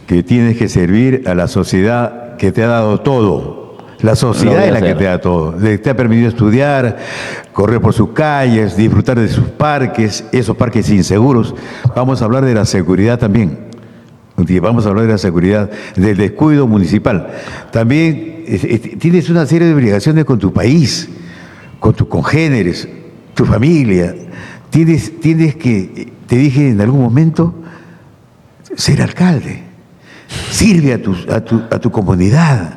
que tienes que servir a la sociedad que te ha dado todo. La Lo sociedad voy a es la que hacer. te da todo. Te ha permitido estudiar, correr por sus calles, disfrutar de sus parques, esos parques inseguros. Vamos a hablar de la seguridad también. Vamos a hablar de la seguridad, del descuido municipal. También tienes una serie de obligaciones con tu país, con tus congéneres, tu familia. Tienes que, te dije en algún momento, ser alcalde. Sirve a tu comunidad.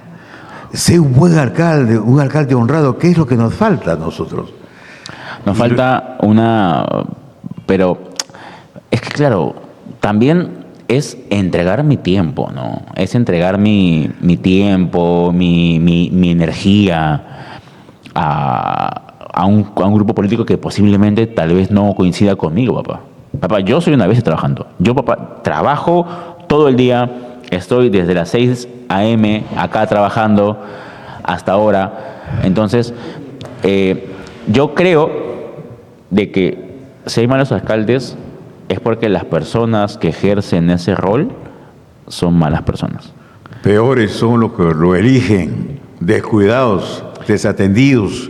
Sé un buen alcalde, un alcalde honrado. ¿Qué es lo que nos falta a nosotros? nos falta pero es que claro, también es entregar mi tiempo, ¿no? Es entregar mi tiempo, mi energía a un grupo político que posiblemente tal vez no coincida conmigo, papá. Papá, yo soy una vez trabajando. Yo, papá, trabajo todo el día. Estoy desde las 6 a.m. acá trabajando hasta ahora. Entonces, yo creo de que si hay malos alcaldes es porque las personas que ejercen ese rol son malas personas. Peores son los que lo eligen, descuidados, desatendidos,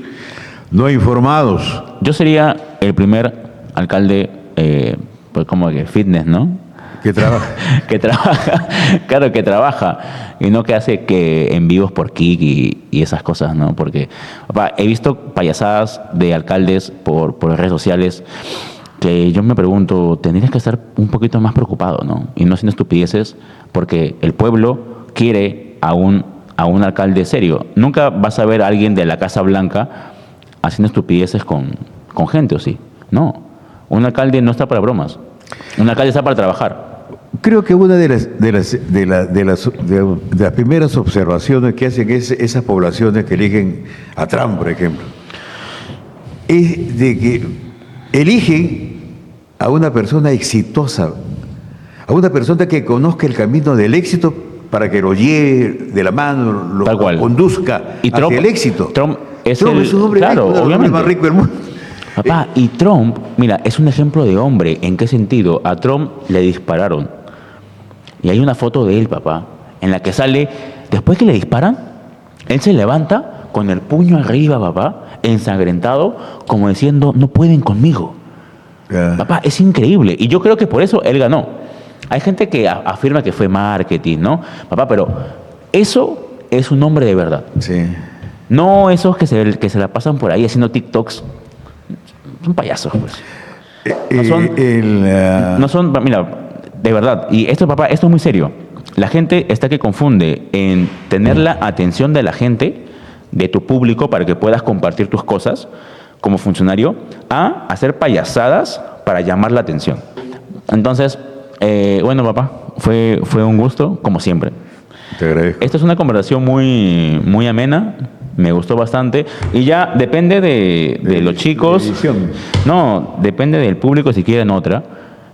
no informados. Yo sería el primer alcalde, pues como que fitness, ¿no? Que trabaja. Que trabaja, claro, que trabaja y no que hace que en vivos por Kik y esas cosas, ¿no? Porque, papá, he visto payasadas de alcaldes por redes sociales que yo me pregunto, tendrías que estar un poquito más preocupado, ¿no? Y no haciendo estupideces porque el pueblo quiere a un alcalde serio. Nunca vas a ver a alguien de la Casa Blanca haciendo estupideces con gente, ¿o sí? No. Un alcalde no está para bromas. Un alcalde está para trabajar. Creo que una de las primeras observaciones que hacen esas poblaciones que eligen a Trump, por ejemplo, es de que eligen a una persona exitosa, a una persona que conozca el camino del éxito para que lo lleve de la mano, lo Tal cual. conduzca Y Trump, hacia el éxito. Trump es un hombre claro, rico, uno de los hombres obviamente. más ricos del mundo. Papá, y Trump, mira, es un ejemplo de hombre. ¿En qué sentido? A Trump le dispararon. Y hay una foto de él, papá, en la que sale, después que le disparan, él se levanta con el puño arriba, papá, ensangrentado, como diciendo, no pueden conmigo. Papá, es increíble. Y yo creo que por eso él ganó. Hay gente que afirma que fue marketing, ¿no? Papá, pero eso es un hombre de verdad. Sí. No esos que se la pasan por ahí haciendo TikToks. Son payasos, pues. No son, mira, de verdad, y esto, papá, esto es muy serio. La gente está que confunde en tener la atención de la gente, de tu público, para que puedas compartir tus cosas como funcionario, a hacer payasadas para llamar la atención. Entonces, bueno, papá, fue un gusto, como siempre. Te agradezco. Esta es una conversación muy amena, me gustó bastante, y ya depende de los chicos. de edición. No, depende del público si quieren otra.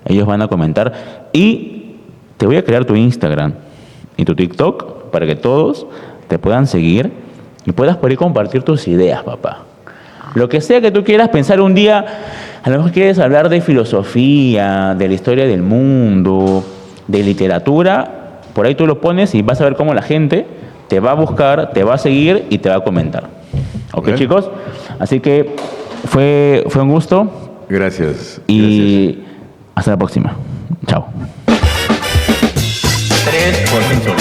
Ellos van a comentar. Y te voy a crear tu Instagram y tu TikTok para que todos te puedan seguir y puedas poder compartir tus ideas, papá. Lo que sea que tú quieras pensar un día, a lo mejor quieres hablar de filosofía, de la historia del mundo, de literatura, por ahí tú lo pones y vas a ver cómo la gente te va a buscar, te va a seguir y te va a comentar. ¿Ok, Bueno. chicos? Así que fue un gusto Gracias. y hasta la próxima. Chao. 3 por 5.